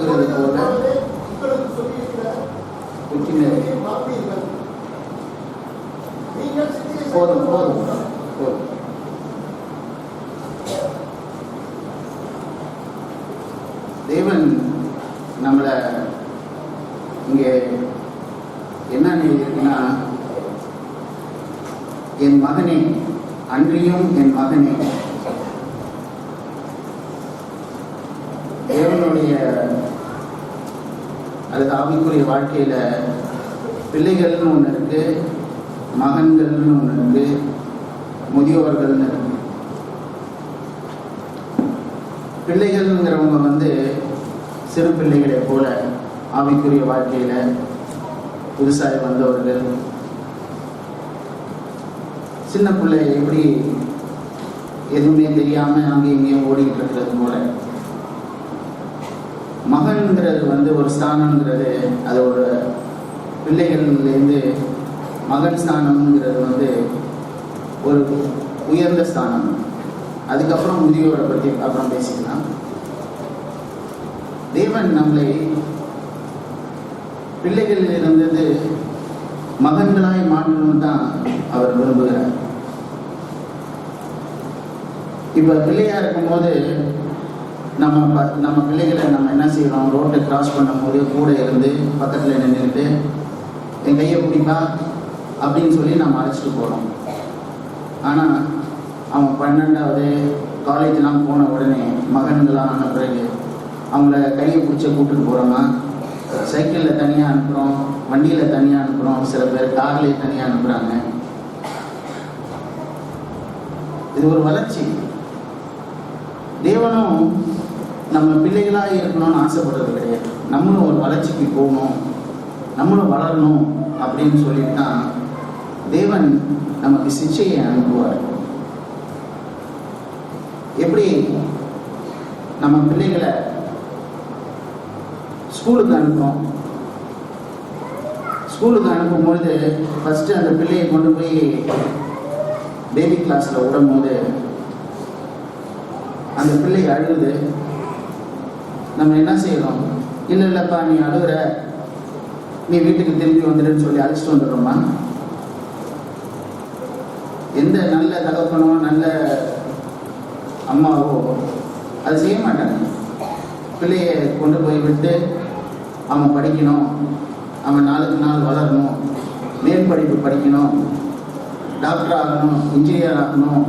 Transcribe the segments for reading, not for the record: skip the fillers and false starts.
சொல்லுகிறது போல போதும் போதும் போதும். தேவன் நம்மளை இங்கே என்ன இருக்குன்னா, என் மகனே, அன்றியும் என் மகனே. தேவனுடைய அல்லது ஆவிக்குரிய வாழ்க்கையில பிள்ளைகள்னு ஒன்று இருக்கு, மகன்கள்னு ஒன்று இருக்கு, முதியோர்கள்னு இருக்கு. பிள்ளைகள்ங்கிறவங்க சிறு பிள்ளைகளை போல ஆவிக்குரிய வாழ்க்கையில புதுசாக வந்தவர்கள். சின்ன பிள்ளை எப்படி எதுவுமே தெரியாம அங்கேயும் இங்கேயும் ஓடிக்கிட்டு இருக்கிறது போல, மகன்கிறது ஒரு ஸ்தானம்ங்கிறது, அது ஒரு பிள்ளைகள்லேருந்து மகன் ஸ்தானம்ங்கிறது ஒரு உயர்ந்த ஸ்தானம். அதுக்கப்புறம் முதியோரை பற்றி அப்புறம் பேசிக்கலாம். தேவன் நம்மளை பிள்ளைகளில் இருந்தது மகன்களாய் மாற்றணும் தான் அவர் விரும்புகிறார். இப்ப பிள்ளையா இருக்கும்போது நம்ம பிள்ளைகளை நம்ம என்ன செய்யறோம், ரோட்டை கிராஸ் பண்ணும்போது கூட இருந்து பக்கத்துல நின்றுட்டு என் கையை பிடிப்பா அப்படின்னு சொல்லி நம்ம அழைச்சிட்டு போறோம். ஆனா அவன் 12வது காலேஜ்லாம் போன உடனே மகன்களாம் ஆன பிறகு அவங்கள கையை பிடிச்ச கூப்பிட்டு போறோமா, சைக்கிளில் தனியாக அனுப்புகிறோம், வண்டியில் தனியாக அனுப்புகிறோம், சில பேர் கார்லேயே தனியாக அனுப்புகிறாங்க. இது ஒரு வளர்ச்சி. தேவனும் நம்ம பிள்ளைகளாக இருக்கணும்னு ஆசைப்படுறது கிடையாது. நம்மளும் ஒரு வளர்ச்சிக்கு போகணும், நம்மளும் வளரணும் அப்படின்னு சொல்லிட்டு தான் தேவன் நமக்கு சிக்ஷையை அனுப்புவார். எப்படி நம்ம பிள்ளைகளை ஸ்கூலுக்கு அனுப்புறோம், ஸ்கூலுக்கு அனுப்பும்பொழுது ஃபஸ்ட்டு அந்த பிள்ளையை கொண்டு போய் பேபி கிளாஸில் விடும் போது அந்த பிள்ளை அழுது நம்ம என்ன செய்யறோம், இல்லைப்பா நீ அழுகிற, நீ வீட்டுக்கு திரும்பி வந்துடுன்னு சொல்லி அழைச்சிட்டு வந்துடுறோமா? எந்த நல்ல தகப்பனோ நல்ல அம்மாவோ அது செய்ய மாட்டாங்க. பிள்ளையை கொண்டு போய் விட்டு அவன் படிக்கணும், அவன் நாளுக்கு நாள் வளரணும், மேல் படிப்பு படிக்கணும், டாக்டர் ஆகணும், இன்ஜினியர் ஆகணும்,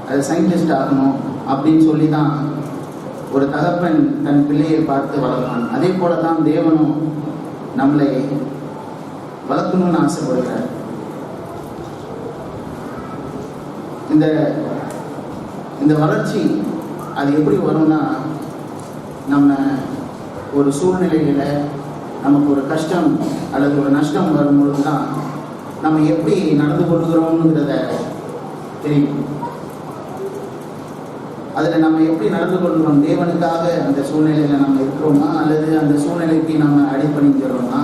அது சயின்டிஸ்ட் ஆகணும் அப்படின்னு சொல்லி தான் ஒரு தகப்பன் தன் பிள்ளையை பார்த்து வளர்ப்பான். அதே போல தான் தேவனும் நம்மளை வளர்க்கணும்னு ஆசைப்படுகிறார். இந்த வளர்ச்சி அது எப்படி வரும்னா, நம்ம ஒரு சூழ்நிலையில நமக்கு ஒரு கஷ்டம் அல்லது ஒரு நஷ்டம் வரும்பொழுது தான் நம்ம எப்படி நடந்து கொள்கிறோம்ங்கிறத தெரியும். அதில் நம்ம எப்படி நடந்து கொள்கிறோம், தேவனுக்காக அந்த சூழ்நிலையில் நம்ம இருக்கிறோமா அல்லது அந்த சூழ்நிலைக்கு நம்ம அடிப்பணிக்கிறோமா,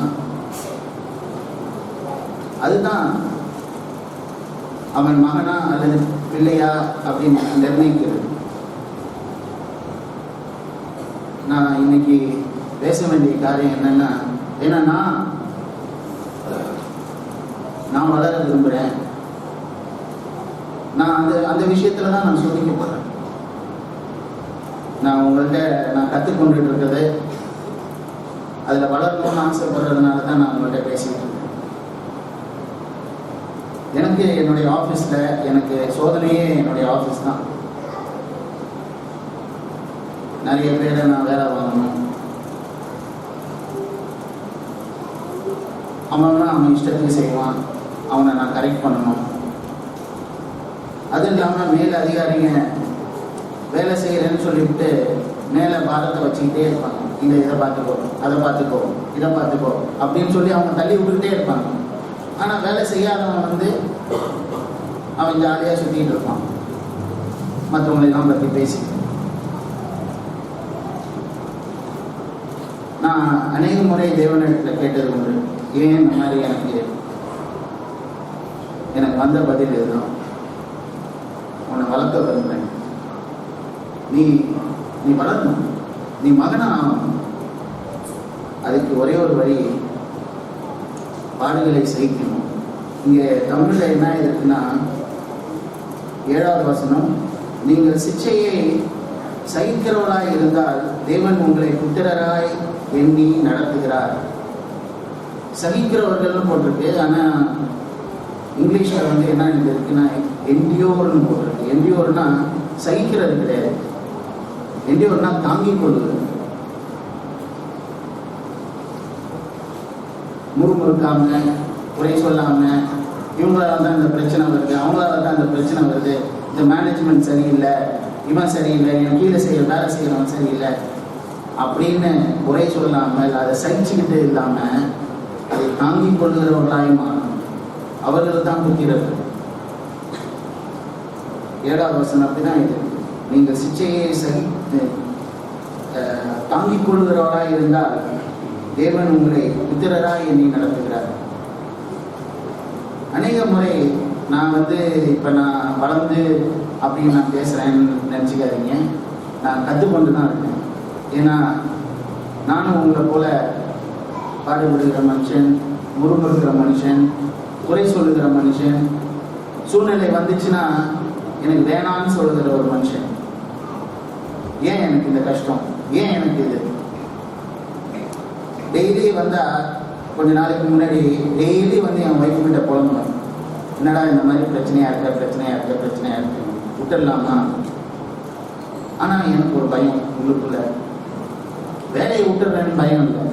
அதுதான் அவன் மகனா அல்லது பிள்ளையா அப்படின்னு நிர்ணயிக்கிறது. நான் இன்னைக்கு பேச வேண்டிய காரியம் என்னன்னா, ஏன்னா நான் வளர விரும்புகிறேன். நான் அந்த விஷயத்துல தான் நான் சோதிக்க போறேன். நான் உங்கள்கிட்ட நான் கற்றுக்கொண்டுட்டு இருக்கிறது, அதில் வளரணும்னு ஆசைப்படுறதுனால தான் நான் உங்கள்கிட்ட பேசிட்டு இருக்கேன். எனக்கு என்னுடைய ஆஃபீஸில் எனக்கு சோதனையே என்னுடைய ஆஃபீஸ் தான். நிறைய பேரை நான் வேலை வாங்கணும், அவன் இஷ்டத்துக்கு செய்வான், அவனை நான் கரெக்ட் பண்ணணும். அது இல்லாமல் மேல் அதிகாரிங்க வேலை செய்கிறேன்னு சொல்லிவிட்டு மேலே பாரத்தை வச்சுக்கிட்டே இருப்பாங்க. இதை பார்த்துக்கோ, அதை பார்த்துக்கோ, இதை பார்த்துக்கோ அப்படின்னு சொல்லி அவங்க தள்ளி விட்டுக்கிட்டே இருப்பாங்க. ஆனால் வேலை செய்யாதவன் அவன் ஜாலியாக சுற்றிட்டு இருப்பான், மற்றவங்களெல்லாம் பற்றி பேசி. நான் அநேக முறை தேவனிடத்தில் கேட்டது உண்டு, ஏன் இந்த மாதிரி எனக்கு வந்த பதில் இதுதான், உன்னை வளர்க்க விரும்புகிறேன், நீ வளரணும், நீ மகனா ஆகணும். அதுக்கு ஒரே ஒரு வழி, பாடுகளை சகிக்கணும். இங்கே தமிழில் என்ன இருக்குன்னா 7வது வசனம், நீங்கள் சிச்சையை சகிக்கிறவராய் இருந்தால் தேவன் உங்களை புத்திரராய் எண்ணி நடத்துகிறார். சகிக்கிறவர்கள்னு போட்டிருக்கு, ஆனால் இங்கிலீஷில் என்ன இருக்குன்னா என்டியோர்னு போட்டிருக்கு. என்டியோர்னா சகிக்கிறது கிடையாது, என்டியோர்னா தாங்கிக் கொள்வது. முறுமுறுக்காம, குறை சொல்லாம, இவங்களால தான் இந்த பிரச்சனை வருது, அவங்களால தான் இந்த பிரச்சனை வருது, இந்த மேனேஜ்மெண்ட் சரியில்லை, இவன் சரியில்லை, என் கீழே வேலை செய்யறவன் சரியில்லை அப்படின்னு குறை சொல்லாமல் அதை சகிச்சுக்கிட்டு இல்லாம அதை தாங்கிக் கொள்கிறவர்களாய் மாறணும். அவர்கள் தான் புத்திரர்கள். 7வது வசனம் அப்படிதான் இது. நீங்கள் சிச்சையை தாங்கிக் கொள்கிறவராய் இருந்தால் தேவன் உங்களை புத்திரராய் எண்ணி நடத்துகிறார். அநேக முறை நான் இப்போ நான் வளர்ந்து அப்படின்னு நான் பேசுகிறேன்னு நினச்சிக்காதீங்க. நான் கற்றுக்கொண்டு தான் இருக்கேன். ஏன்னா நானும் உங்களை போல பாடுபடுகிற மனுஷன், முறுமுறுக்கிற மனுஷன், குறை சொல்லுகிற மனுஷன். சூழ்நிலை வந்துச்சுன்னா எனக்கு வேணான்னு சொல்லுகிற ஒரு மனுஷன். ஏன் எனக்கு இந்த கஷ்டம், ஏன் எனக்கு இது? டெய்லி வந்தால் கொஞ்ச நாளைக்கு முன்னாடி டெய்லி என் ஒய்ஃபு கிட்ட புலம்புவேன், என்னடா இந்த மாதிரி பிரச்சனையாக இருக்கு, விட்டுடலாமா? ஆனால் எனக்கு ஒரு பயம் உள்ளுக்குள்ள. வேலையை விட்டுறேன்னு பயம் இல்லை,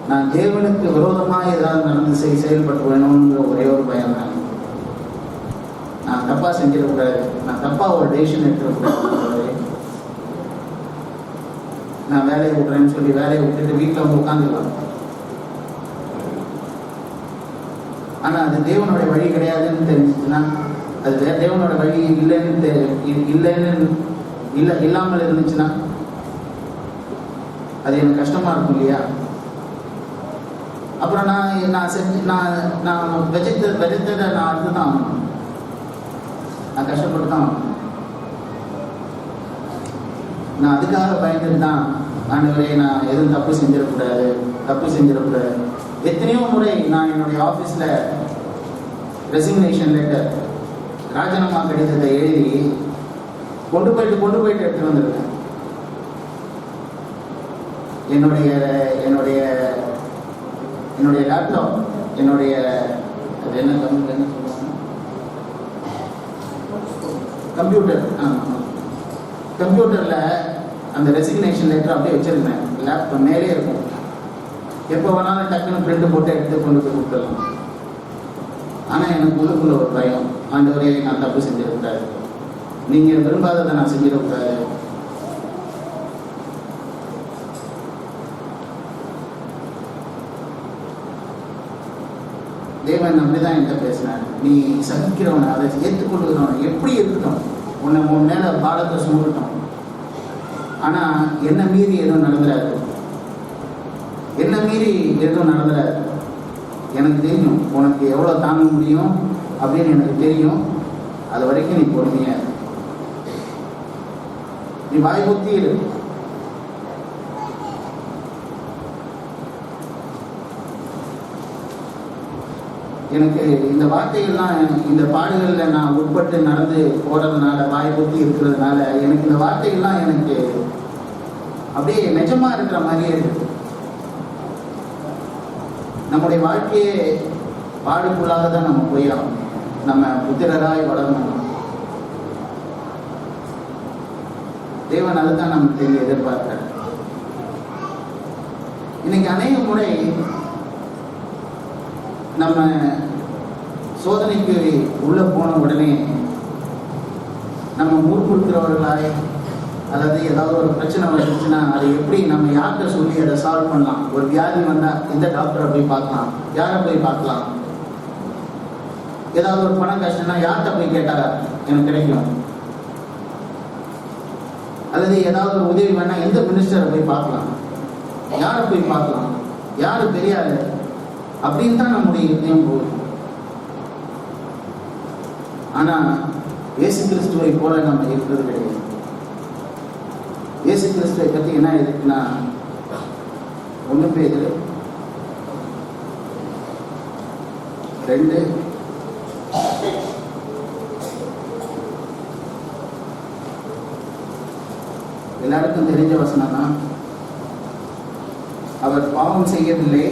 நான் தேவனுக்கு விரோதமாக ஏதாவது நடந்து செயல்பட்டு வேணுங்கிற ஒரே ஒரு பயம் தான். நான் தப்பாக செஞ்சிடக்கூடாது, நான் தப்பாக ஒரு டெசிஷன் எடுத்துடக்கூடாது. நான் வேலையை விட்டுறேன்னு சொல்லி வேலையை விட்டுட்டு வீட்டில் உட்காந்துக்கலாம். ஆனால் அது தேவனுடைய வழி கிடையாதுன்னு தெரிஞ்சிச்சுன்னா, அது தேவனோட வழி இல்லாமல் இருந்துச்சுன்னா அது எனக்கு கஷ்டமா இருக்கும் இல்லையா? அப்புறம் நான் வெஜித்ததை நான் அதுதான் ஆகணும், நான் கஷ்டப்பட்டு தான் ஆகணும். நான் அதுக்காக பயந்துட்டு தான், ஆண்டவரே நான் எதுவும் தப்பு செஞ்சிடக்கூடாது. எத்தனையோ முறை நான் என்னுடைய ஆஃபீஸில் ரெசிக்னேஷன் லெட்டர், ராஜினாமா கடிதத்தை எழுதி கொண்டு போயிட்டு எடுத்து வந்திருக்கேன். என்னுடைய லேப்டாப், என்னுடைய அது என்ன சொல்லுவாங்க, கம்ப்யூட்டரில் அந்த ரெசிக்னேஷன் லெட்டர் அப்படியே வச்சிருந்தேன். லேப்டாப் மேலே இருக்கும், எப்போ வேணாலும் டக்குன்னு பிரிண்ட் போட்டு எடுத்து கொண்டு போய் கொடுத்துடலாம். ஆனால் எனக்கு உள்ளுக்குள்ள ஒரு பயம், ஆண்டவரே நான் தப்பு செஞ்சிடக்கூடாது, நீங்கள் விரும்பாததை நான் செஞ்சிடக்கூடாது. தேவன் அப்படிதான் என்கிட்ட பேசினார். நீ சகிக்கிறவனை, அதை ஏற்றுக்கொள்ளுகிறவனை எப்படி இருக்கட்டும், உன் மேல பாடத்தை சுமக்கட்டும், ஆனால் என்ன மீறி எதுவும் நடந்துடாது. எனக்கு தெரியும் உனக்கு எவ்வளோ தாங்க முடியும் அப்படின்னு எனக்கு தெரியும். அது வரைக்கும் நீ பொறுமையா, நீ வாய் புத்தி இரு. எனக்கு இந்த வார்த்தைகள்லாம், இந்த பாடுகளில் நான் உட்பட்டு நடந்து போறதுனால, வாய் புத்தி இருக்கிறதுனால எனக்கு இந்த வார்த்தைகள்லாம் எனக்கு அப்படியே நிஜமா இருக்கிற மாதிரியே இருக்கு. நம்முடைய வாழ்க்கையே பாடுக்குள்ளாக தான் நம்ம போயிடலாம். நம்ம புத்திரராய் வளரணும். தேவன் அதுதான் நமக்கு எதிர்பார்க்கிறார். இன்னைக்கு அநேக முறை நம்ம சோதனைக்கு உள்ள போன உடனே நம்ம முறுமுறுக்கிறவர்களாய், அதாவது ஏதாவது ஒரு பிரச்சனை வந்துச்சுன்னா அதை எப்படி நம்ம யார்கிட்ட சொல்லி அதை சால்வ் பண்ணலாம். ஒரு வியாதி வந்தால் எந்த டாக்டரை போய் பார்க்கலாம், யாரை போய் பார்க்கலாம். ஏதாவது ஒரு பணம் கஷ்டம்னா யார்கிட்ட போய் கேட்டால் எனக்கு கிடைக்கும். அல்லது ஏதாவது ஒரு உதவி வேணா எந்த மினிஸ்டரை போய் பார்க்கலாம், யாரை போய் பார்க்கலாம், யாரு பெரியாரு அப்படின்னு தான் நம்முடைய இதயம் போகுது. ஆனா இயேசு கிறிஸ்துவை போல நம்ம இருக்கிறது கிடையாது. இயேசு கிறிஸ்துவை பற்றி என்ன இருக்குன்னா, 1 பேதுரு 2 எல்லாருக்கும் தெரிஞ்ச வசனம் தான். அவர் பாவம் செய்யவில்லை,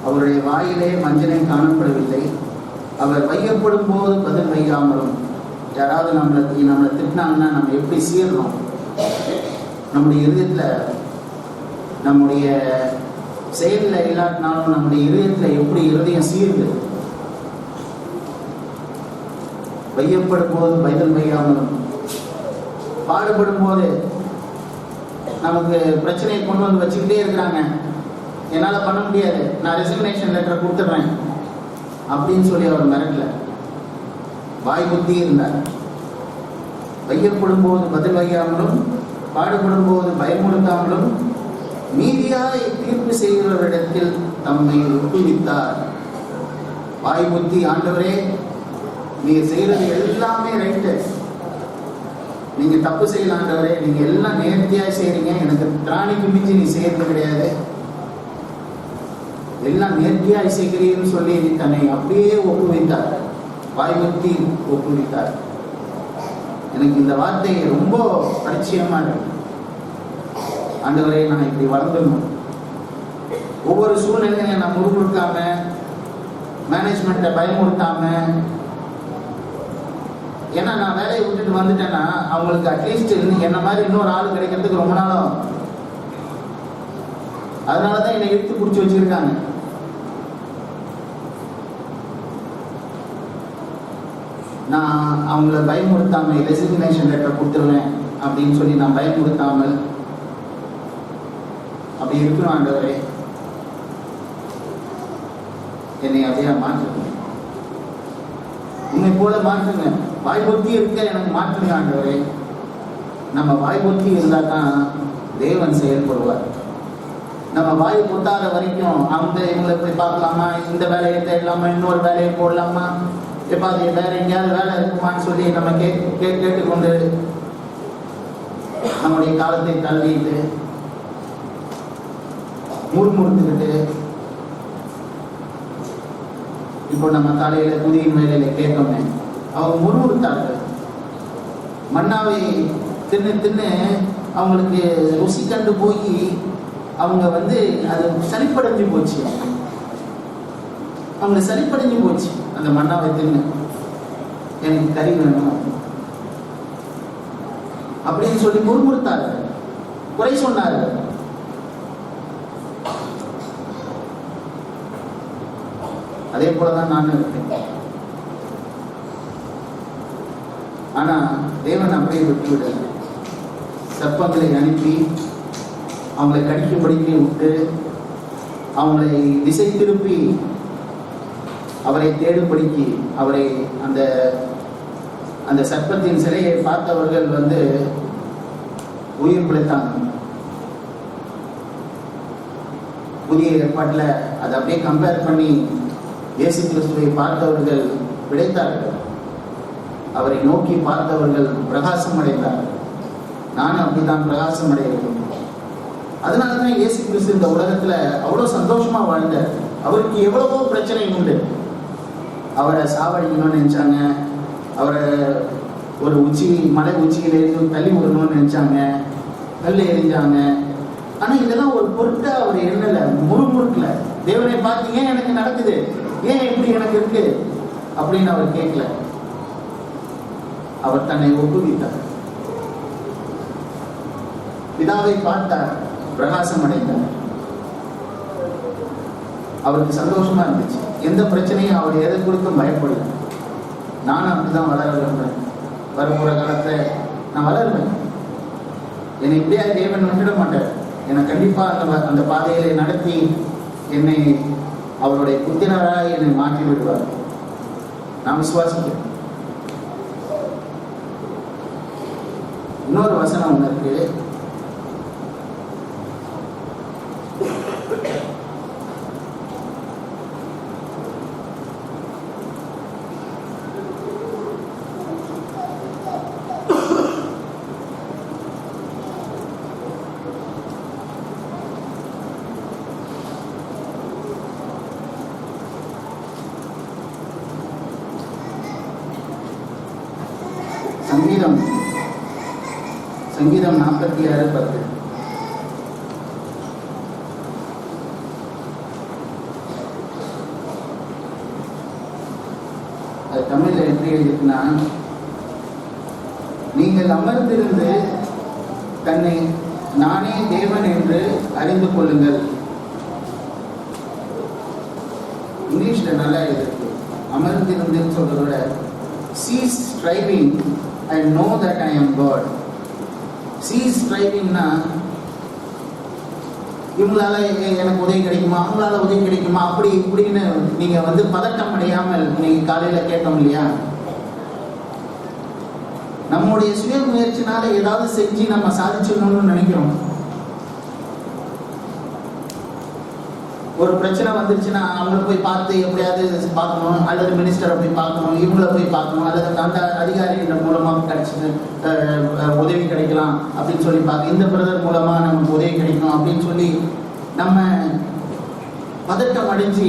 அவருடைய வாயிலே வஞ்சனை காணப்படவில்லை, அவர் வையப்படும் போது பதில் வையாமலும். யாராவது நம்மளை திட்டினாங்கன்னா நம்ம எப்படி சீர்றோம்? நம்முடைய இதயத்தில், நம்முடைய செயலில் இல்லாட்டினாலும் நம்முடைய இதயத்தில் எப்படி இருதயம் சீருது? வையப்படும் போது பதில் வையாமலும். பாடுபடும் போது நமக்கு பிரச்சனையை கொண்டு வந்து வச்சுக்கிட்டே இருக்கிறாங்க, என்னால் பண்ண முடியாது, நான் ரெசிக்னேஷன் லெட்டர் கொடுத்துட்றேன் அப்படின்னு சொல்லி அவர் மிரட்டல, வாய் புத்தி இருந்தார். வையப்படும் போது பதில் வையாமலும், பாடுபடும் போது பயமுறுத்தாமலும், நீதியாய் தீர்ப்பு செய்கிறவரிடத்தில் தம்மை ஒப்புவித்தார். வாய் புத்தி, ஆண்டவரே நீங்க செய்யறது எல்லாமே ரைட்டு, நீங்க தப்பு செய்யலாம் ஆண்டவரே, நீங்க எல்லாம் நேர்த்தியாய் செய்றீங்க, எனக்கு திராணிக்கு மிஞ்சி நீ செய்யறது கிடையாது, எல்லாம் நேர்த்தியாய் செய்கிறீன்னு சொல்லி தன்னை அப்படியே ஒப்புவித்தார். வாய்மூர்த்தி ஒப்புவித்தார். எனக்கு இந்த வார்த்தை ரொம்ப பரிச்சயமா இருக்கு. ஆண்டவரே நான் இப்படி வளர்ந்துடணும், ஒவ்வொரு சூழ்நிலையும் நான் முறுமுறுக்காம, மேனேஜ்மெண்ட்டை பயமுறுத்தாம. ஏன்னா நான் வேலையை விட்டுட்டு வந்துட்டேன்னா அவங்களுக்கு அட்லீஸ்ட் என்ன மாதிரி இன்னொரு ஆள் கிடைக்கிறதுக்கு ரொம்ப நாளும், அதனாலதான் என்னை இழுத்து பிடிச்சி வச்சிருக்காங்க. நான் அவங்கள பயமுறுத்தாமல் ரெசிக்னேஷன் லெட்டர் கொடுத்துருவேன் அப்படின்னு சொல்லி நான் பயமுறுத்தாமல் அப்படி இருக்கணும். ஆண்டவரே என்னை அப்படியே மாற்றுங்க, உன்னை போல மாற்றுங்க. வாய்ப்புத்தி இருக்க எனக்கு மாற்றுங்க ஆண்டவரே. நம்ம வாய்ப்புத்தி இருந்தா தான் தேவன் செயல்படுவார். நம்ம வாய் பொத்தாத வரைக்கும் அவங்க இவங்களை போய் பார்க்கலாமா, இந்த வேலையை தேடலாமா, இன்னொரு வேலையை போடலாமா, எப்ப அது வேற எங்கேயாவது வேலை இருக்குமான்னு சொல்லி நம்ம கேட்டுக்கொண்டு நம்முடைய காலத்தை தள்ளிட்டு முறுமுறுத்துக்கிட்டு, இப்போ நம்ம காலையில புதிய வேலையில கேட்கோமே, அவங்க முறுமுறுத்தார்கள். மன்னாவை தின்னு தின்னு அவங்களுக்கு ருசி கண்டு போய் அவங்க அது சளிப்படைஞ்சு போச்சு, அவங்க சளிப்படைஞ்சு போச்சு. அந்த மன்னாவை தின்னு எனக்கு கறி வேணும் அப்படின்னு சொல்லி முறுமுறுத்தார்கள், குறை சொன்னார்கள். அதே போலதான் நானும் இருக்கேன். ஆனா தேவன் அப்படியே விட்டுவிட, சர்ப்பங்களை அனுப்பி அவங்களை கடிக்கும்படிக்கு விட்டு அவங்களை திசை திருப்பி அவரை தேடும்படிக்கு, அவரை அந்த அந்த சர்ப்பத்தின் சிலையை பார்த்தவர்கள் உயிர் பிழைத்தாங்க. புதிய ஏற்பாட்டில் அதை அப்படியே கம்பேர் பண்ணி இயேசு கிறிஸ்துவை பார்த்தவர்கள் பிழைத்தார்கள், அவரை நோக்கி பார்த்தவர்கள் பிரகாசம் அடைந்தார்கள். நானும் அப்படிதான் பிரகாசம் அடைகிறேன். அதனாலதான் இயேசு கிறிஸ்து இந்த உலகத்துல அவ்வளவு சந்தோஷமா வாழ்ந்தார். அவருக்கு எவ்வளவோ பிரச்சனை உண்டு. அவரை சாவடிக்கணும்னு நினைச்சாங்க, அவரை ஒரு மலை உச்சியிலிருந்து தள்ளி விடணும்னு நினைச்சாங்க, கல் எறிஞ்சாங்க. ஆனா இதெல்லாம் ஒரு பொருட்டா அவர் எண்ணல, முறுமுறுக்கல. தேவனை பார்த்து ஏன் எனக்கு நடக்குது, ஏன் இப்படி எனக்கு இருக்கு அப்படின்னு அவர் கேட்கல. அவர் தன்னை ஒப்புவித்தார், பிதாவை பார்த்தார், பிரகாசம் அடைந்தார். அவருக்கு சந்தோஷமா இருந்துச்சு. எந்த பிரச்சனையும் அவர் எதை கொடுத்தும் பயப்படல. நானும் அப்படிதான் வளர விரும்புறேன். வருகிற காலத்தை நான் வளருவேன். என்னை இப்படியா தேவன் விட்டுட மாட்டார். என்னை கண்டிப்பா அந்த பாதையில நடத்தி என்னை அவருடைய புத்தினராக என்னை மாற்றி விடுவார். நான் விசுவாசிக்கிறேன். இன்னொரு வசனம் ஒன்று இருக்கு. சங்கீதம் 46:10. அது தமிழ்ல எப்படி எழுதிருக்குன்னா, நீங்கள் அமர்ந்திருந்து தன்னை நானே தேவன் என்று அறிந்து கொள்ளுங்கள். இங்கிலீஷ்ல நல்லா எழுதிருக்கு. அமர்ந்திருந்து சொல்றத விட cease striving and know that I am God. cease strivingனா இவங்களால எனக்கு உதவி கிடைக்குமா, அவங்களால உதவி கிடைக்குமா, அப்படி இப்படின்னு நீங்க பதட்டம் அடையாமல், நீங்க காலையில கேட்டோம் இல்லையா, நம்முடைய சுய முயற்சினால ஏதாவது செஞ்சு நம்ம சாதிச்சிடணும்னு நினைக்கிறோம். ஒரு பிரச்சனை வந்துருச்சுன்னா அவங்களை போய் பார்த்து எப்படியாவது பார்க்கணும், அல்லது மினிஸ்டரை போய் பார்க்கணும், இவங்களை போய் பார்க்கணும், அல்லது அந்த அதிகாரிகள் மூலமாக கிடைச்சிது உதவி கிடைக்கலாம் அப்படின்னு சொல்லி பார்க்க, இந்த பிரதர் மூலமா நமக்கு உதவி கிடைக்கணும் அப்படின்னு சொல்லி நம்ம பதட்டம் அடைஞ்சு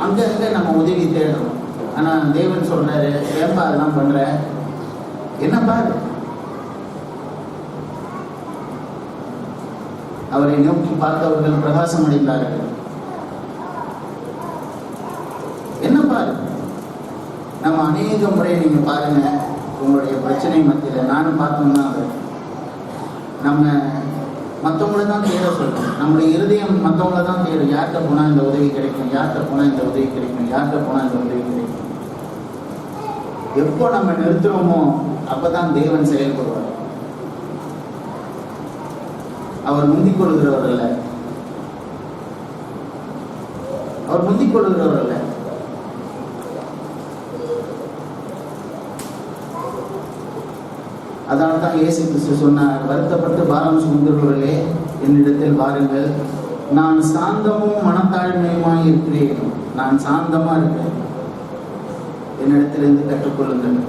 அங்கங்க நம்ம உதவி தேடுறோம். ஆனா தேவன் சொல்றாரு, ஏன்பா அதெல்லாம் பண்ற, என்னப்பா அவரை நோக்கி பார்த்தவர்கள் பிரகாசம் அடைந்தார்கள். என்னப்பா நம்ம அநேக முறை நீங்க பாருங்க, உங்களுடைய பிரச்சனை மத்தியில் நானும் பார்த்தோம்னா நம்ம மற்றவங்கள தான் தேட சொல்றோம். நம்முடைய இருதயம் மற்றவங்கள தான் தேடும். யார்கிட்ட போனா இந்த உதவி கிடைக்கும், யார்கிட்ட போனா இந்த உதவி கிடைக்கும், யார்கிட்ட போனா இந்த உதவி கிடைக்கும். எப்போ நம்ம நிறுத்துறோமோ அப்பதான் தேவன் செயல்படுவார். அவர் முந்திக் கொள்கிறவர் அல்ல, அவர் முந்திக் கொள்கிறவர் அல்ல. அதனால தான் இயேசு கிறிஸ்து சொன்னார், வருத்தப்பட்டு பாரம் சுமந்தவர்களே என்னிடத்தில் வாருங்கள், நான் சாந்தமும் மனத்தாழ்மையுமாய் இருக்கிறேன். நான் சாந்தமா இருக்கிறேன், என்னிடத்திலிருந்து கற்றுக்கொள்ளுங்கள்.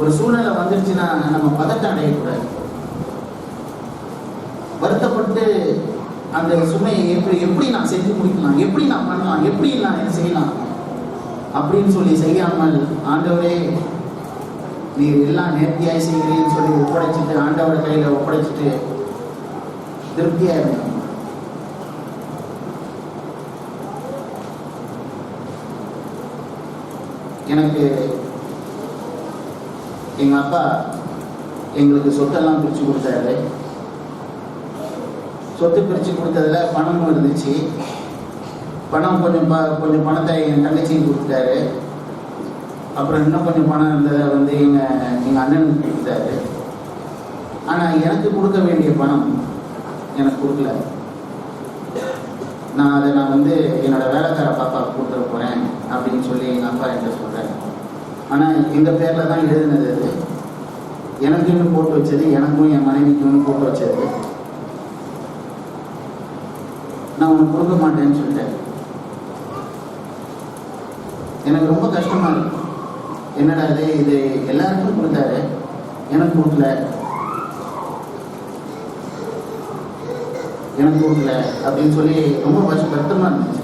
ஒரு சூழ்நிலை வந்துருச்சுன்னா நம்ம பதட்டம் அடையக்கூடாது. வருத்தப்பட்டு அந்த சுமையை எப்படி நான் செஞ்சு முடிக்கலாம், எப்படி நான் பண்ணலாம், எப்படி நான் செய்யலாம் அப்படின்னு சொல்லி செய்யாமல், ஆண்டவரே நீர் எல்லாம் நேர்த்தியாய் செய்கிறீன்னு சொல்லி ஒப்படைச்சிட்டு, ஆண்டவர் கையில ஒப்படைச்சிட்டு திருப்தியா இருக்கணும். எனக்கு எங்க அப்பா எங்களுக்கு சொத்தெல்லாம் பிரிச்சு கொடுத்தாரு. சொத்து பிரிச்சு கொடுத்ததுல பணமும் இருந்துச்சு. பணம் கொஞ்சம் பணத்தை என் தங்கச்சியும் கொடுத்துட்டாரு. அப்புறம் இன்னும் கொஞ்சம் பணம் இருந்ததை எங்க அண்ணனுக்கு கொடுத்தாரு. ஆனா எனக்கு கொடுக்க வேண்டிய பணம் எனக்கு கொடுக்கல. அதை என்னோட வேலைக்கார பாப்பா கொடுத்துட போறேன் அப்படின்னு சொல்லி எங்க அப்பா என்கிட்ட சொல்றாரு. ஆனா எங்க பேர்ல தான் எழுதினது. அது எனக்குன்னு போட்டு வச்சது, எனக்கும் என் மனைவிக்கும் போட்டு வச்சது. நான் உனக்கு கொடுக்க மாட்டேன்னு சொல்லிட்டேன். எனக்கு ரொம்ப கஷ்டமா இருக்கு. என்னடா இது எல்லாருக்கும் கொடுத்தாரு, எனக்கு கொடுக்கல, எனக்கு கொடுக்கல அப்படின்னு சொல்லி ரொம்ப வருத்தமா இருந்துச்சு.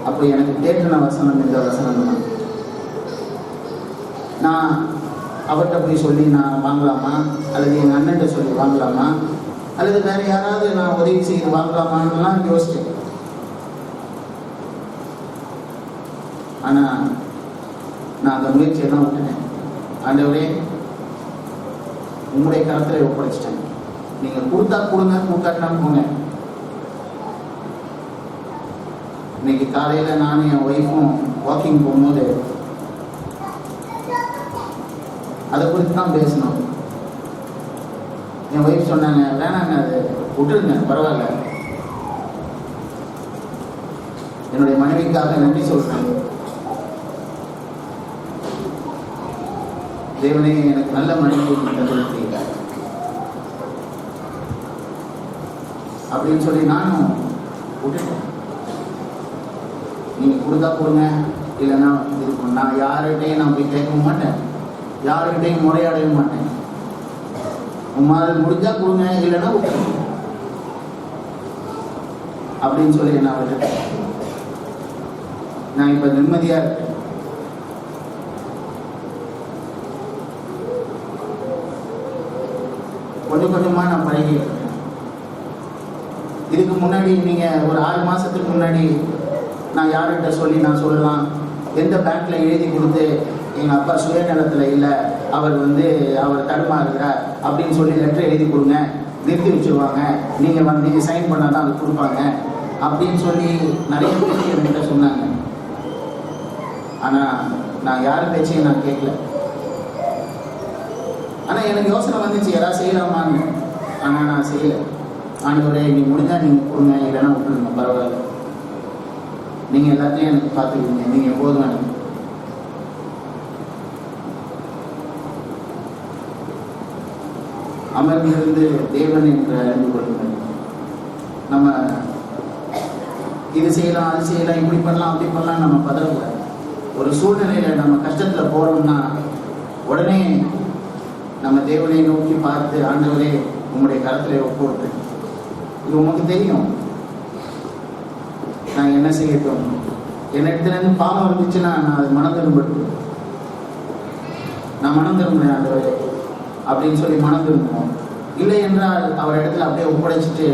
அப்போ எனக்கு கேட்ட வசனம் இந்த வசனம் தான். நான் அவர்கிட்ட போய் சொல்லி நான் வாங்கலாமா, அல்லது எங்கள் அண்ணன்கிட்ட சொல்லி வாங்கலாமா, அல்லது வேற யாராவது நான் உதவி செய்து வாங்கலாமான்லாம் யோசிச்சேன். ஆனா நான் அந்த முயற்சியை தான் விட்டுட்டேன். ஆண்டவரே உங்களுடைய கரத்துல ஒப்படைச்சிட்டேன். நீங்க கொடுத்தா கொடுங்க, கொடுக்காட்டினா போங்க. இன்னைக்கு காலையில நானும் என் ஒய்ஃபும் வாக்கிங் போகும்போது அதை குறித்து தான் பேசணும். என் ஒய்ஃப் சொன்னாங்க, வேணாங்க அது விட்டுருங்க, பரவாயில்ல. என்னுடைய மனைவிக்காக நன்றி சொல்றேன். தேவனே எனக்கு நல்ல மனைவி தந்திருக்கிறீங்க அப்படின்னு சொல்லி நானும் விட்டுட்டேன். நீங்க கொடுத்தா கொடுங்க, இல்லைன்னா இருக்கும். நான் யார்கிட்டையும் நான் போய் கேட்கவும் மாட்டேன், யாருக்கிட்டையும் முறையாடவும் மாட்டேன். உங்களால் முடிஞ்சா கொடுங்க, இல்லைன்னா விட்டுருங்க அப்படின்னு சொல்லி நான் விட்டுட்டேன். நான் இப்ப நிம்மதியா இருக்கேன். கொஞ்சம் கொஞ்சமாக நான் பழகிட்டு இருக்கேன். இதுக்கு முன்னாடி நீங்கள் ஒரு 6 மாதத்துக்கு முன்னாடி நான் யார்கிட்ட சொல்லி நான் சொல்லலாம், எந்த பேங்க்கில் எழுதி கொடுத்து எங்கள் அப்பா சுயநலத்தில் இல்லை, அவர் தடுமாறுகிறார் அப்படின்னு சொல்லி லெட்டர் எழுதி கொடுங்க, நிறுத்தி வச்சுருவாங்க, நீங்கள் சைன் பண்ணால் தான் அது கொடுப்பாங்க அப்படின்னு சொல்லி நிறைய பேர் என்கிட்ட சொன்னாங்க. ஆனால் நான் யார் பேச்சையும் நான் கேட்கல. ஆனால் எனக்கு யோசனை வந்துச்சு, யாராவது செய்யலாமான்னு. ஆனால் நான் செய்யலை. ஆண்டவரே, நீ முடிஞ்சால் நீங்கள் கொடுங்க, இல்லைன்னா விட்டுருங்க, பரவாயில்ல, நீங்கள் எல்லாத்தையும் எனக்கு பார்த்துக்குவீங்க, நீங்கள் எப்போதும் எனக்கு. அமர்ந்திருந்து தேவன் என்று அறிந்து கொள்ளுங்கள். நம்ம இது செய்யலாம், அது செய்யலாம், இப்படி பண்ணலாம், அப்படி பண்ணலாம் நம்ம பதறக்கூடாது. ஒரு சூழ்நிலையில நம்ம கஷ்டத்துல போறோம்னா உடனே நம்ம தேவனை நோக்கி பார்த்து, ஆண்டவரே உங்களுடைய கருத்துல ஒப்புறது, இது உமக்கு தெரியும், நான் என்ன செய்யட்டும், என்னிடத்துல இருந்து பாவம் இருந்துச்சுன்னா நான் அது மனம் திரும்பட்டு, நான் மனம் திரும்பினேன் ஆண்டவரே அப்படின்னு சொல்லி மனம் திரும்புவோம். இல்லை என்றால் அவர் இடத்துல அப்படியே ஒப்படைச்சிட்டு,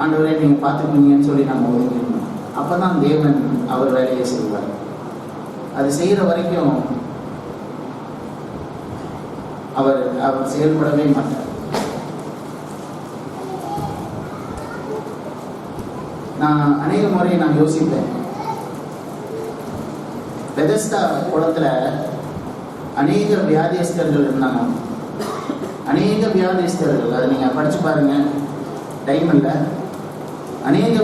ஆண்டவரே நீங்க பார்த்துக்குவீங்கன்னு சொல்லி நம்ம ஒதுங்கிடணும். அப்பதான் தேவன் அவர் வேலையை செய்வார். அது செய்யற வரைக்கும் அவர் செயல்படவே மாட்டார். நான் அநேக முறை நான் யோசிப்பேன், பெதஸ்தா குளத்துல அநேக வியாதியஸ்தர்கள் இருந்தாங்க. அநேக வியாதியஸ்தர்கள், அதை நீங்க படிச்சு பாருங்க, டைம் இல்லை. அநேக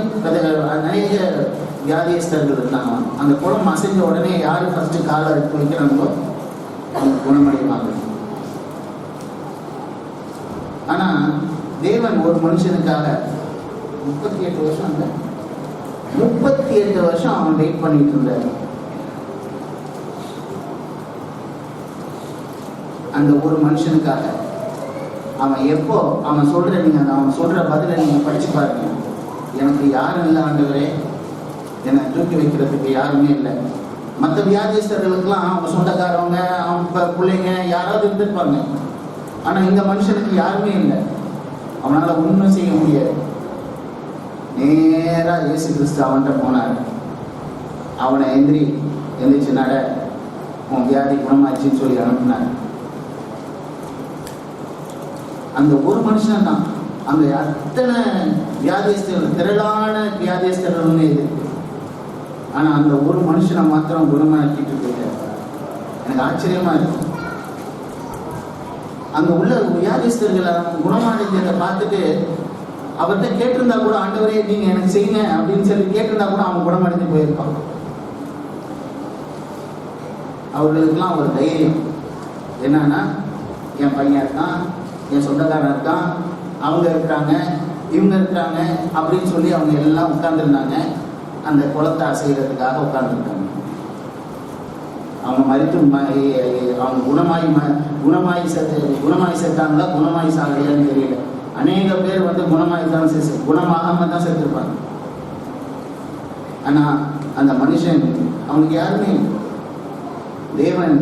வியாதியஸ்தர்கள் இருந்தாங்க. அந்த குளம் அசைஞ்ச உடனே யாரு ஃபர்ஸ்ட் காலை எடுத்து வைக்கிறாங்களோ அவங்க குணமடைவாங்க. ஆனா தேவன் ஒரு மனுஷனுக்காக 38 வருஷம் இல்லை, 38 வருஷம் அவன் வெயிட் பண்ணிட்டு இருந்தார். அந்த ஒரு மனுஷனுக்காக அவன் எப்போ அவன் சொல்ற, நீங்க அவன் சொல்ற பதில நீங்க படிச்சு பாருங்க, எனக்கு யாரும் இல்லை ஆண்டவரே, என்னை தூக்கி வைக்கிறதுக்கு யாருமே இல்லை. மற்ற வியாதிஸ்தர்களுக்கெல்லாம் அவங்க சொந்தக்காரவங்க, அவங்க பிள்ளைங்க யாராவது இருந்திருப்பாங்க. ஆனா இந்த மனுஷனுக்கு யாருமே இல்லை, அவனால ஒன்றும் செய்ய முடியாது. நேரா இயேசு கிறிஸ்து அவன்கிட்ட போனார். அவனை எந்திரிச்சு நட, உன் வியாதி குணமாச்சுன்னு சொல்லி அனுப்பினார். அந்த ஒரு மனுஷன் தான். அங்க அத்தனை வியாதிஸ்தர்கள், திரளான வியாதிஸ்தர்கள் இது. ஆனா அந்த ஒரு மனுஷனை மாத்திரம் குணமாக்கிட்டு இருக்க எனக்கு ஆச்சரியமா இருக்கு. அங்க உள்ள வியாதிஸ்தர்களை குணமானதை பார்த்துட்டு அவர்கிட்ட கேட்டிருந்தா கூட, ஆண்டவரே நீங்க எனக்கு செய்யுங்க அப்படின்னு சொல்லி கேட்டிருந்தா கூட அவன் குணமடைந்து போயிருப்பான். அவர்களுக்கெல்லாம் ஒரு தைரியம் என்னன்னா, என் பையன் இருக்கான், என் சொந்தக்காரன் இருக்கான், அவங்க இருக்கிறாங்க, இவங்க இருக்கிறாங்க அப்படின்னு சொல்லி அவங்க எல்லாம் உட்கார்ந்துருந்தாங்க. அந்த குளத்தை அசைகிறதுக்காக உட்கார்ந்துருக்காங்க. அவங்க மறித்து அவங்க குணமாயி செத்தாங்களா, குணமாயி சாகலையான்னு தெரியல. அநேக பேர் குணமாயி தான் குணமாகாம தான் செத்துருப்பாங்க. ஆனா அந்த மனுஷன் அவனுக்கு யாருமே, தேவன்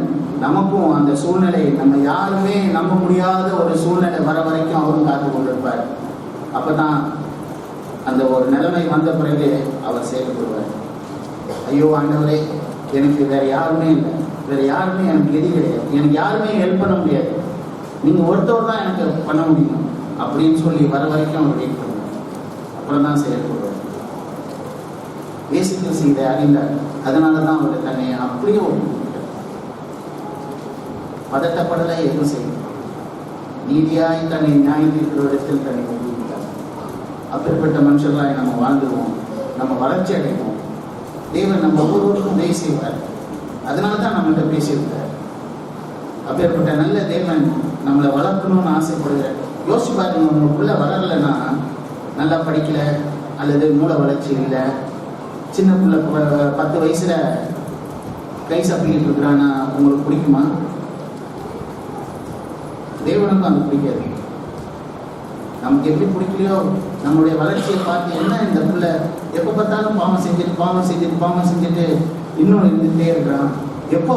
நமக்கும் அந்த சூழ்நிலை, நம்ம யாருமே நம்ப முடியாத ஒரு சூழ்நிலை வர வரைக்கும் அவரும் காத்து கொண்டிருப்பார். அப்பதான் அந்த ஒரு நிலைமை வந்த பிறகு அவர் செயல்படுவார். ஐயோ ஆண்டவரே, எனக்கு வேற யாருமே இல்லை, வேற யாருமே எனக்கு எது கிடையாது, எனக்கு யாருமே ஹெல்ப் பண்ண முடியாது, நீங்க ஒருத்தவர் தான் எனக்கு பண்ண முடியும் அப்படின்னு சொல்லி வர வரைக்கும் அவர் வெயிட் பண்ணுவார். அப்புறம் தான் செயல்படுவார். இயேசு கிறிஸ்து இதை அறிந்தார். அதனாலதான் அவர் தன்னை அப்படியே பதட்டப்படலை, எதுவும் செய்யும், நீதியாய் தன்னை நியாயத்திற்கிற இடத்தில் தன்னை ஒப்புவித்தார். அப்படிப்பட்ட மனுஷர்களாய் நம்ம வாழ்ந்துருவோம், நம்ம வளர்ச்சி அடைவோம். தேவன் நம்ம ஒவ்வொருவருக்கும் உதவி செய்வார். அதனால தான் நம்மகிட்ட பேசியிருக்கார். அப்படிப்பட்ட நல்ல தேவன் நம்மளை வளர்க்கணும்னு ஆசைப்படுகிறார். யோசிச்சு பாருங்க, உங்களுக்குள்ள வளரலைன்னா, நல்லா படிக்கல அல்லது மூளை வளர்ச்சி இல்லை, சின்ன பிள்ளை 10 வயசுல கை சப்பிக்கிட்டு இருக்கிறான்னா உங்களுக்கு பிடிக்குமா? தேவனுக்கும் அது பிடிக்காது. நமக்கு எப்படி பிடிக்கலையோ, நம்மளுடைய வளர்ச்சியை பார்த்து, என்ன இந்த பிள்ளை எப்போ பார்த்தாலும் பாவம் செஞ்சுட்டு இன்னும் இருந்துகிட்டே இருக்கிறான், எப்போ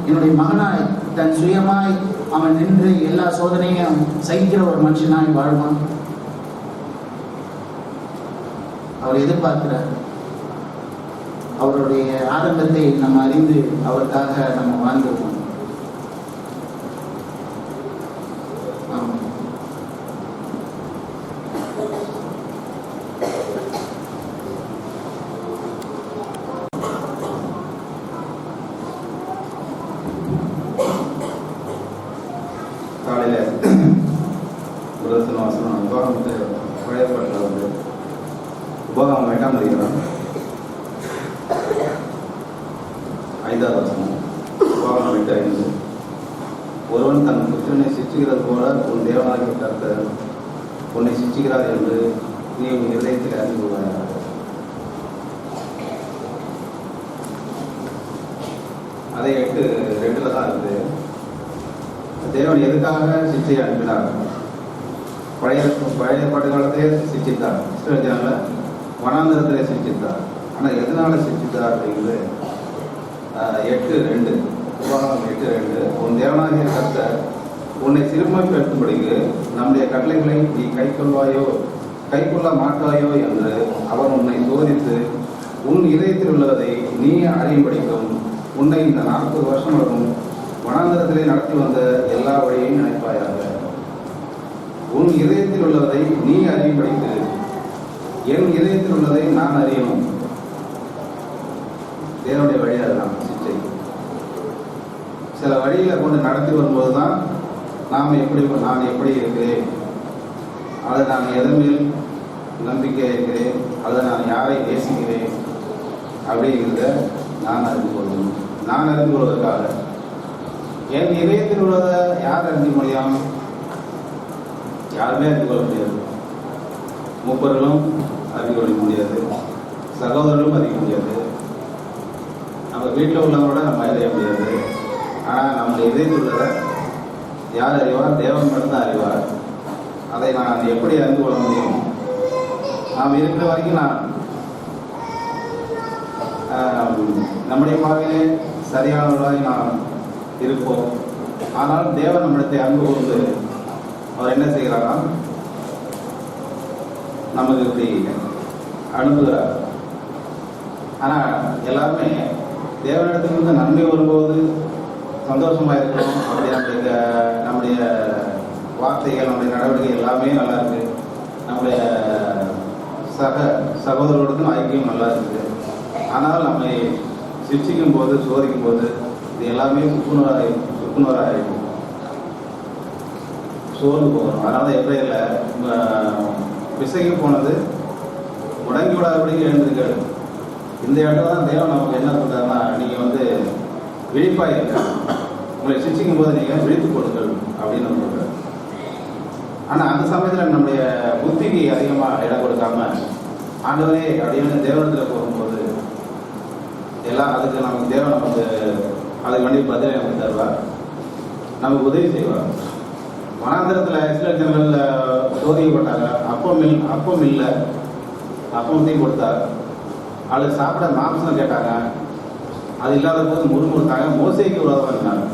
என்னுடைய மகனாய் தன் சுயமாய் அவன் நின்று எல்லா சோதனையும் சகிக்கிற ஒரு மனுஷனாய் வாழ்வான்? அவர் எதிர்பார்க்கிறார். அவருடைய ஆரம்பத்தை நம்ம அறிந்து அவருக்காக நம்ம வாழ்ந்துருவோம். காலையில் பிரதர்சன வாசனம் உபகாமத்தை பழைய பாட்டில் வந்து உபகாமம் 8ஆம் அதிகாரம் 5வது வசனம். உபகாமம் 8:5. ஒருவன் தன் புத்திரனை சிச்சிக்கிறது போல உன் தேவனாகிய கர்த்தர் உன்னை சிச்சிக்கிறார் என்று நீ உன் இதயத்தில் அறிந்து கொள்வாயாக. அதை 8:2 தான் இருக்குது. தேவன் எதுக்காக சிச்சையை அனுப்பினார்? பழைய படுகாலத்தையே சிச்சித்தார். இஸ்ரவேல் வனாந்தரத்திலே சிச்சித்தார். ஆனால் எதனால சிச்சித்தார் அப்படிங்கிறது 8:2. உபகாமம் 8:2. உன் தேவனாகிய கர்த்தர் உன்னை சிறுமைப்படுத்தும்படிக்கு நம்முடைய கட்டளைகளை நீ கைக்கொள்ள மாட்டாயோ என்று அவர் உன்னை சோதித்து உன் இதயத்தில் உள்ளதை நீ அறியும்படிக்கும் உன்னை இந்த 40 வருஷம் வரும் வனாந்தரத்திலே நடத்தி வந்த எல்லா வழியையும் நினைப்பாயாக. உன் இதயத்தில் உள்ளதை நீ அறியும்படிக்கு என் இதயத்தில் உள்ளதை நான் அறியணும். தேவனுடைய வழி அதுதான் சிச்சை. சில வழியில கொண்டு நடத்தி வரும்போது தான் நான் எப்படி இருக்கிறேன், அதை நான் எதன் மேல் நம்பிக்கை இருக்கிறேன், அதை நான் யாரை நேசிக்கிறேன் அப்படிங்கிறத நான் அறிந்து கொள்ளணும். நான் அறிந்து கொள்வதற்காக என் இதயத்தில் உள்ளதை யார் அறிந்து முடியும்? யாருமே அறிந்து கொள்ள முடியாது. மூப்பர்களும் அறிந்து கொள்ள முடியாது, சகோதரர்களும் அறிய முடியாது, நம்ம வீட்டில் உள்ளவங்களோட நம்ம அறிய முடியாது. ஆனால் நம்முடைய இதயத்தில் உள்ளதை யார் அறிவார்? தேவன் மட்டும்தான் அறிவார். அதை நான் எப்படி அறிந்து கொள்ள முடியும்? நாம் இருக்கிற வரைக்கும் நம்முடைய பார்வையிலே சரியானவர்களாய் நாம் இருப்போம். ஆனால் தேவன் நம்மிடத்தை அன்பு கூர்ந்து அவர் என்ன செய்கிறாரா? நமக்கு இப்படி அனுப்புகிறார். ஆனால் எல்லாருமே தேவனிடத்திலிருந்து நன்மை வரும்போது சந்தோஷமா இருக்கணும். நம்முடைய வார்த்தைகள், நம்முடைய நடவடிக்கை எல்லாமே நல்லா இருக்கு. நம்முடைய சகோதரர்களுக்கும் ஐக்கியம் நல்லா இருக்குது. ஆனால் நம்மை சிக்ஷிக்கும் போது, சோதிக்கும் போது இது எல்லாமே சுக்குநூறாயிருக்கும், சோர்ந்து போகணும். அதனால எப்படியில் பிசைக்கு போனது முடங்கி விடாதபடிக்கு எழுந்திருக்காரு. இந்த இடத்துல தான் தேவன் நமக்கு என்ன சொல்றாருன்னா, நீங்கள் விழிப்பாக இருக்க, உங்களை சிக்ஷிக்கும் போது நீங்கள் விழித்து கொடுங்கள் அப்படின்னு சொல்றாரு. ஆனால் அந்த சமயத்தில் நம்முடைய புத்திக்கு அதிகமாக இடம் கொடுக்காம ஆண்டவரே அப்படின்னு தேவனத்தில் போகும்போது எல்லாம் அதுக்கு நமக்கு தேவன் அதுக்கு வேண்டிய பதிலை நமக்கு தருவார், நமக்கு உதவி செய்வார். வனாந்திரத்தில் இஸ்ரவேல் ஜனங்கள் சோதிக்கப்பட்டாங்க. அப்பம் இல்லை, அப்பத்தையும் கொடுத்தார். அது சாப்பிட மாம்சம் கேட்டாங்க, அது இல்லாத போது முறுமுறுத்தாங்க. மோசேக்கு விரோதமாக இருந்தாங்க,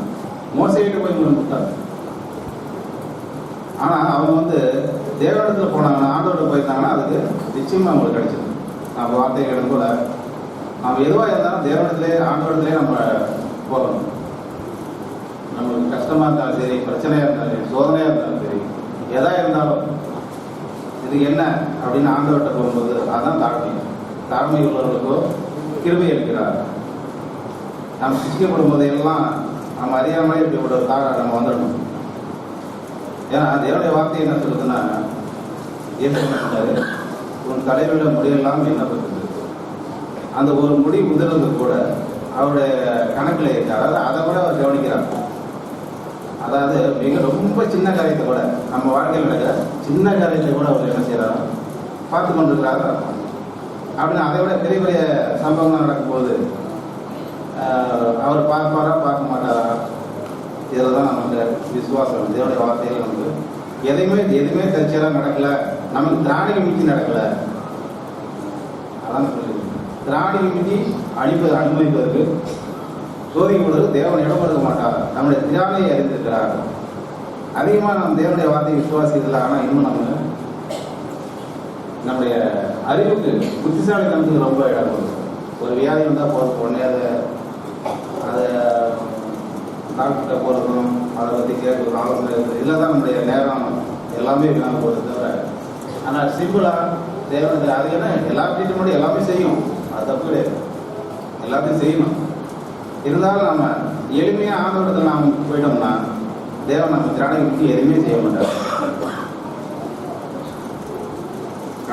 மோசைக்கிட்ட போய் முறுமுறுத்தாங்க. ஆனால் அவங்க தேவனிடத்தில் போனாங்கன்னா, ஆண்டவர்கிட்ட போயிருந்தாங்கன்னா அதுக்கு நிச்சயமாக அவங்களுக்கு கிடைச்சிடும். நம்ம வார்த்தைகள் கூட நம்ம எதுவாக இருந்தாலும் தேவனிடத்திலே ஆண்டவரிடத்திலே நம்ம போகணும். நம்மளுக்கு கஷ்டமாக இருந்தாலும் சரி, பிரச்சனையாக இருந்தாலும் சரி, சோதனையாக இருந்தாலும் சரி, எதாக இருந்தாலும் இது என்ன அப்படின்னு ஆண்டவர்கிட்ட போகும்போது அதுதான் தாழ்மை உள்ளவர்களுக்கோ கிருபை அளிக்கிறார். நம்ம சிரிக்கப்படும் போது எல்லாம் நம்ம அறியாமலே இப்படி ஒரு நம்ம வந்துடணும். ஏன்னா தேவனுடைய வார்த்தை என்ன சொல்லுதுன்னா, உன் தலைவில முடியெல்லாம் எண்ணப்பட்டது. அந்த ஒரு முடி உதிர்றது கூட அவருடைய கணக்கில் இருக்கு. அதாவது அதை கூட அவர் கவனிக்கிறார். அதாவது மிக ரொம்ப சின்ன காரியத்தை கூட, நம்ம வாழ்க்கையில் நடக்கிற சின்ன காரியத்தை கூட அவர் என்ன செய்யறாரு, பார்த்து கொண்டிருக்கிறாரு. அப்படின்னு அதை விட பெரிய பெரிய சம்பவங்கள் நடக்கும்போது அவர் பார்ப்பாரா பார்க்க மாட்டாரா? இதில் தான் நமக்கு விசுவாசம். தேவனுடைய வார்த்தைகள் நமக்கு எதுவுமே தற்செயலாக நடக்கல, நமக்கு திராணிக மிஞ்சி நடக்கல. அதான் சொல்லி திராணிக மிஞ்சி அனுமதிப்பதற்கு சோதிக்கும் பொழுது தேவன் இடம் கொடுக்க மாட்டார். நம்முடைய திராணியை அறிந்திருக்கிறார். அதிகமாக நம்ம தேவனுடைய வார்த்தையை விசுவாசிக்கல. ஆனால் இன்னும் நம்முடைய அறிவுக்கு புத்திசாலித்தனத்துக்கு ரொம்ப இடம் கொடுக்கும். ஒரு வியாதி வந்தால் போகிறது உடனே அதை டாக்டர்கிட்ட போகிறதும் அதை பற்றி கேட்குறதும் ஆலோசனை இருக்குது. இதில் தான் நம்முடைய நேரம் எல்லாமே வீணாக போகிறது தவிர, ஆனால் சிம்பிளாக தேவனுக்கு அது என்ன எல்லாத்தையும் முன்னாடி எல்லாமே செய்யும், அது தப்பு கிடையாது, எல்லாத்தையும் செய்யணும். இருந்தாலும் நம்ம எளிமையாக ஆண்டவரத்தில் நாம் போயிட்டோம்னா தேவன் நம்ம திராணை விட்டு எதுவுமே செய்ய மாட்டார்.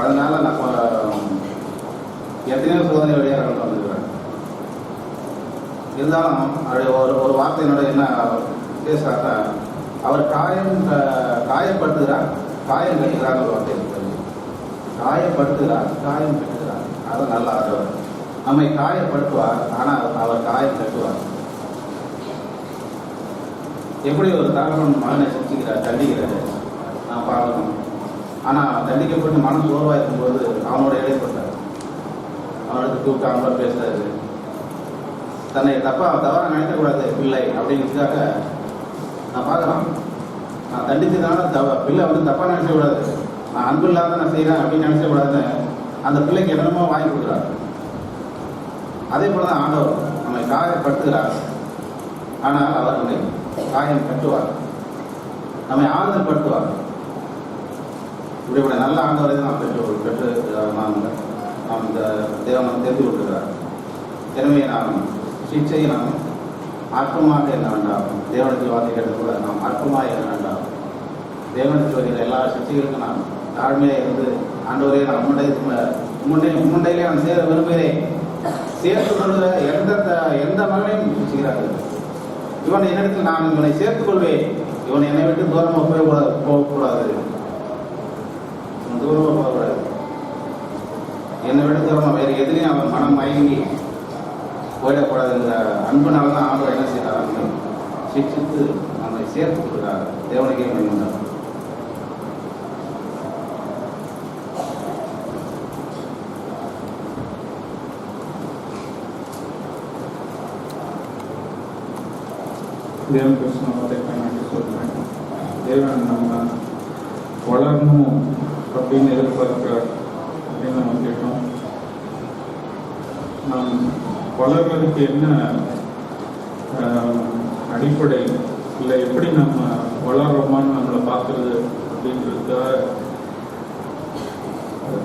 அதனால நம்ம எத்தனையோ சோதனை வழியாக கடந்து வந்துருக்கிறேன். இருந்தாலும் அவருடைய ஒரு வார்த்தையினோட என்ன பேசுறாருன்னா, அவர் காயப்படுத்துகிறார், காயம் கட்டுகிறார். ஒரு வார்த்தை இருக்கிறது, காயப்படுத்துகிறார், காயம் கட்டுகிறார். அது நல்ல ஆதரவு. நம்மை காயப்படுத்துவார், ஆனால் அவர் காயம் கட்டுவார். எப்படி ஒரு தகவல் மகனை சிரிச்சுக்கிறார், தண்டிக்கிறாரு, நான் பார்க்கணும். ஆனால் தண்டிக்கப்பட்டு மனம் சோர்வாக இருக்கும்போது அவனோட இடைப்பட்டார், அவனோட கூப்பிட்டு அவனோட பேசுறாரு. தன்னை தவறாக நினைக்கக்கூடாது பிள்ளை அப்படிங்கிறதுக்காக நான் பார்க்குறான். நான் தண்டிச்சதுனால பிள்ளை வந்து தப்பாக நினைக்கக்கூடாது, நான் அன்பு இல்லாத நான் செய்கிறேன் அப்படின்னு நினைக்கக்கூடாதுன்னு அந்த பிள்ளைக்கு என்னமோ வாங்கி கொடுக்குறாரு. அதே போல தான் ஆண்டவர் நம்மை காயப்படுத்துகிறார், ஆனால் அவர் நம்மை காயம் கட்டுவார், நம்மை ஆறுதல் படுத்துவார். இப்படிப்பட்ட நல்ல ஆண்டவரை தான் நாம் பெற்று நாம் இந்த தேவனை தெரிந்து கொள்கிறார். எனவே நாம் சிகிச்சையை நாம் அற்பமாக என்ன வேண்டாம், தேவனத்தில் வார்த்தை கேட்டது கூட நாம் அற்பமாக என்ன வேண்டாம். தேவனத்தில் வருகிற எல்லா சிகிச்சைகளுக்கும் நாம் தாழ்மையாக இருந்து, ஆண்டவரே நான் முண்டையிலே நான் சேர விரும்புகிறேன், சேர்த்து கொள்கிற எந்த மகனையும் சிகிக்கிறார்கள். இவன் என்னிடத்தில் நான் இவனை சேர்த்துக் கொள்வேன், இவன் என்னை விட்டு தூரமாக போகக்கூடாது, தூரமாக போகக்கூடாது, என்னை விட்டு தூரமாக வேறு எதிலையும் அவன் மனம் மயங்கி போயிடக்கூடாதுங்கிற அன்புனால தான் ஆண்டவர் என்ன செய்கிறார், சிக்ஷித்து நம்மை சேர்த்து கொள்கிறார். தேவனுக்கே மகிமையுண்டாகும். தேவன் கிருஷ்ணத்தை பயன்படுத்தி சொல்கிறேன். தேவன் நம்ம வளரணும் அப்படின்னு எதிர்பார்க்கிறார் அப்படின்னு நம்ம கேட்டோம். நாம் வளர்றதுக்கு என்ன அடிப்படை இல்லை, எப்படி நம்ம வளர்றோமான்னு நம்மளை பார்க்கறது அப்படின்றதுக்காக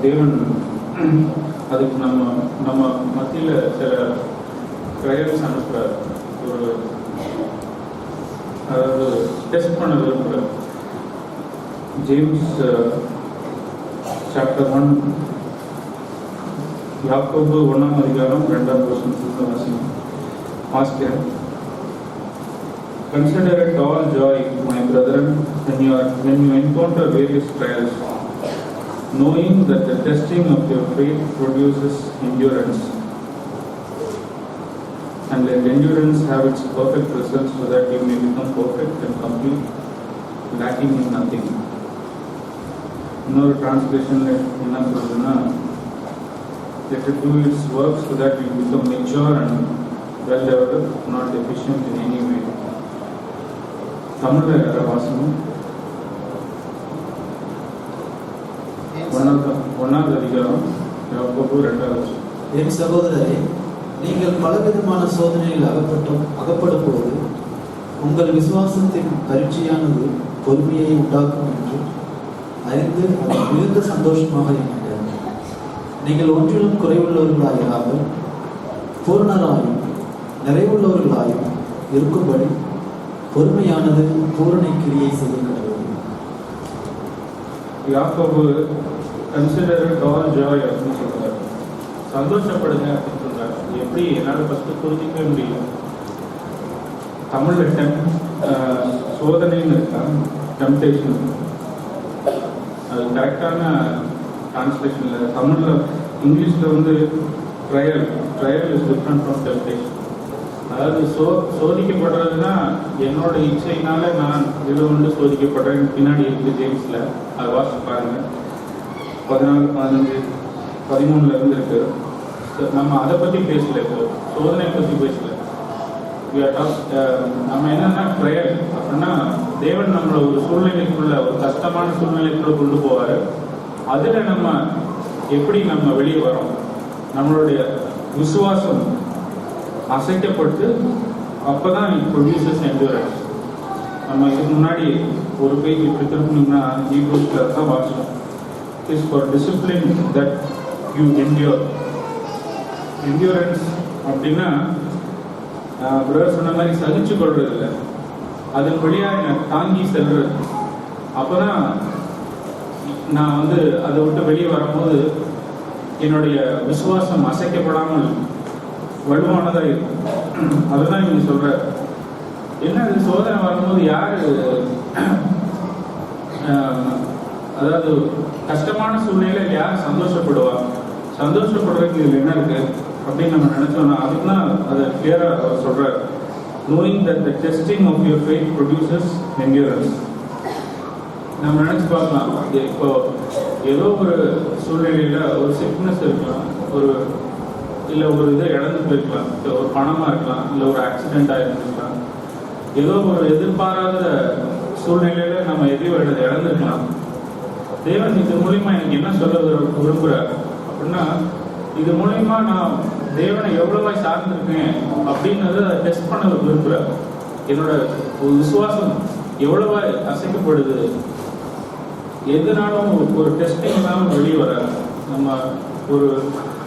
தேவன் அதுக்கு நம்ம மத்தியில் சில ட்ரையல்ஸ் அனுப்புகிறார். ஒரு அதாவது டெஸ்ட் பண்ண விரும்புகிறேன். ஜேம்ஸ் சாப்டர் 1 யாக்கோபு 1ஆம் அதிகாரம் 2ஆம் வசனம் வாசிக்கிறேன். Consider it all joy, my brethren, when you encounter various trials, knowing that the testing of your faith produces endurance. And let endurance have its perfect result, so that you may become perfect and complete, lacking in nothing. Another translation என்ன சொல்றதுன்னா, let it do its work so that you become mature and well developed, not deficient in any way. தமிழ்ல வாசனம் 1ஆம் அதிகாரம் யாக்கோபு 2ஆம் வசனம். என் சகோதரரே, நீங்கள் பலவிதமான சோதனையில் அகப்படும் போது உங்கள் விசுவாசத்தின் பரீட்சையானது பொறுமையை உண்டாக்கும் என்று அறிந்து அது மிகுந்த சந்தோஷமாக இருக்கிறது. நீங்கள் ஒன்றிலும் குறைவுள்ளவர்களாயிராமல் பூரணராயும் நிறைவுள்ளவர்களாயும் இருக்கும்படி பொறுமையானது பூரண கிரியை செய்கிறது. யாக்கோபு கன்சிடர் இட் ஆல் ஜாய் அப்படின்னு சொல்றாரு, சந்தோஷப்படுங்க அப்படின்னு சொல்றாரு. எப்படி என்னால் ஃபர்ஸ்ட் புரிஞ்சிக்கவே முடியல. தமிழ்ல சோதனைன்னு இருக்கா, டெம்டேஷன், அது கரெக்டான டிரான்ஸ்லேஷன் இல்லை. தமிழில் இங்கிலீஷில் வந்து trial is different from temptation. அதாவது சோதிக்கப்படுறதுன்னா என்னோட இச்சையினால நான் இதில் வந்து சோதிக்கப்படுறேன் பின்னாடி இருக்குது ஜேம்ஸில், அதை வாசிச்சு பாருங்க. 14, 15, 13 இருந்து இருக்கு. நம்ம அதை பற்றி பேசல, இப்போ சோதனை பற்றி பேசல. நம்ம என்னன்னா ப்ரேயர் அப்படின்னா தேவன் நம்மளை ஒரு சூழ்நிலைக்குள்ள, ஒரு கஷ்டமான சூழ்நிலைக்குள்ள கொண்டு போவார். அதில் நம்ம எப்படி நம்ம வெளியே வரோம், நம்மளுடைய விசுவாசம் அசைக்கப்பட்டு அப்போதான் இட் ப்ரொடியூசஸ் என்டூரன்ஸ். நம்ம இதுக்கு முன்னாடி ஒரு பேஜ் இப்படி திருப்பினீங்கன்னா ஹீப்ரூஸ்ல தான் வாசிச்சோம். Is for discipline that you endure. Endurance அப்படின்னா பிரதர் சொன்ன மாதிரி சகிச்சு கொள்றது இல்லை, அதன் வழியாக தாங்கி செல்றது. அப்போதான் நான் வந்து அதை விட்டு வெளியே வரும்போது என்னுடைய விசுவாசம் அசைக்கப்படாமல் வலுவானதாக இருக்கும். அதுதான் இவங்க சொல்ற. என்ன இது சோதனை வரும்போது யாரு அதாவது கஷ்டமான சூழ்நிலையில் யார் சந்தோஷப்படுவா? சந்தோஷப்படுறதுக்கு இதில் என்ன இருக்கு அப்படின்னு நம்ம நினைச்சோம்னா அதுக்கு தான் அதை கிளியரா அவர் சொல்றார். knowing that the testing of your faith produces endurance. நம்ம நினைச்சு பார்க்கலாம், இப்போ ஏதோ ஒரு சூழ்நிலையில ஒரு சிக்னஸ் இருக்கலாம், ஒரு இல்லை ஒரு இதை இழந்து போயிருக்கலாம், ஒரு பணமாக இருக்கலாம், இல்லை ஒரு ஆக்சிடென்ட்டாக இருந்திருக்கலாம், ஏதோ ஒரு எதிர்பாராத சூழ்நிலையில நம்ம எதையோ இழந்திருக்கலாம். தேவன் இது மூலியமா எனக்கு என்ன சொல்ல விரும்புகிறார் அப்படின்னா, இது மூலியமா நான் தேவனை எவ்வளவாய் சார்ந்திருக்கேன் அப்படின்றத டெஸ்ட் பண்ண விரும்புகிறார். என்னோட விசுவாசம் எவ்வளவாய் அசைக்கப்படுது, எதுனாலும் ஒரு டெஸ்டிங் தான் வெளியே வராது. நம்ம ஒரு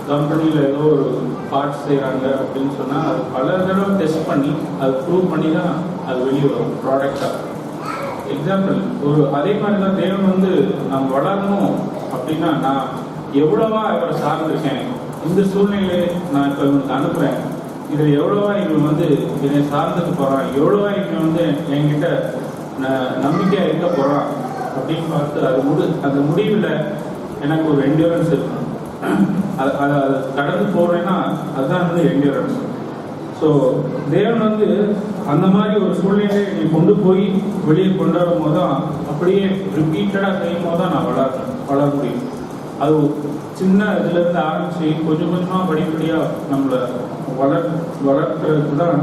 கம்பெனியில் ஏதோ ஒரு பார்ட்ஸ் செய்கிறாங்க அப்படின்னு சொன்னால் அது பல தடவை டெஸ்ட் பண்ணி அது ப்ரூவ் பண்ணி தான் அது வெளியே வரும் ப்ராடக்டாக. எக்ஸாம்பிள் ஒரு அதே மாதிரி தான் தேவன் வந்து நம்ம வளரணும் அப்படின்னா நான் எவ்வளவா இவரை சார்ந்திருக்கேன், இந்த சூழ்நிலையை நான் இப்போ இவனுக்கு அனுப்புகிறேன், இதில் எவ்வளவா இவன் வந்து என்னை சார்ந்துக்க போகிறான், எவ்வளவா இவன் வந்து என்கிட்ட நம்பிக்கையாக இருக்க போகிறான் அப்படின்னு பார்த்து அந்த முடிவில் எனக்கு ஒரு என்டியூரன்ஸ் இருக்கும். அதை கடந்து போகிறேன்னா அதுதான் வந்து என்டியூரன்ஸ். ஸோ தேவன் வந்து அந்த மாதிரி ஒரு சூழ்நிலையை நீ கொண்டு போய் வெளியே கொண்டு வரும்போது தான், அப்படியே ரிப்பீட்டடாக செய்யும் போது தான் நான் வளர முடியும். அது சின்ன இதுலேருந்து ஆரம்பித்து கொஞ்சம் கொஞ்சமாக படிப்படியாக நம்மளை வளர்க்கறதுக்கு தான்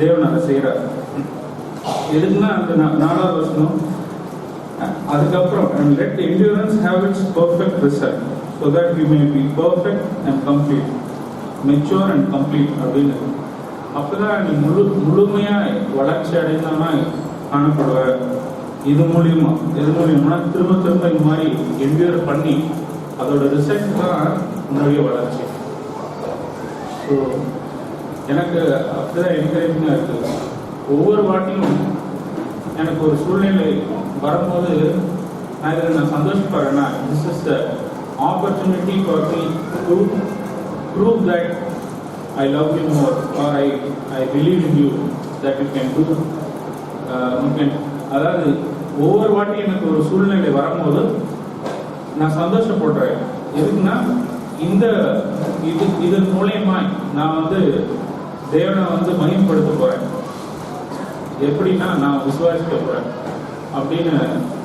தேவன் அதை செய்கிறார். எதுக்குன்னா அந்த 4வது வசனம் அதுக்கப்புறம் let endurance have its perfect result so that we may be perfect and complete, mature and complete அப்படின்னு. அப்பதான் நீ முழுமையாக வளர்ச்சி அடைந்தவனாய் காணப்படுவ. இது மூலியமா திரும்ப திரும்ப இந்த மாதிரி என்டியூர் பண்ணி அதோட ரிசல்ட் தான் உன்னுடைய வளர்ச்சி. ஸோ எனக்கு அப்படிதான் என்கரேஜிங்காக இருக்குது. ஒவ்வொரு வாட்டியும் எனக்கு ஒரு சூழ்நிலை வரும்போது நான் இதில் நான் சந்தோஷப்படுறேன்னா, this is the opportunity for me to prove that I love you more or I believe in you that you can do அதாவது ஒவ்வொரு வாட்டி எனக்கு ஒரு சூழ்நிலை வரும்போது நான் சந்தோஷப்படுறேன். எதுக்குன்னா இதன் மூலயமா நான் வந்து தேவனை வந்து மகிமைப்படுத்த போறேன். எப்படின்னா நான் விசுவாசிக்க போறேன் அப்படின்னு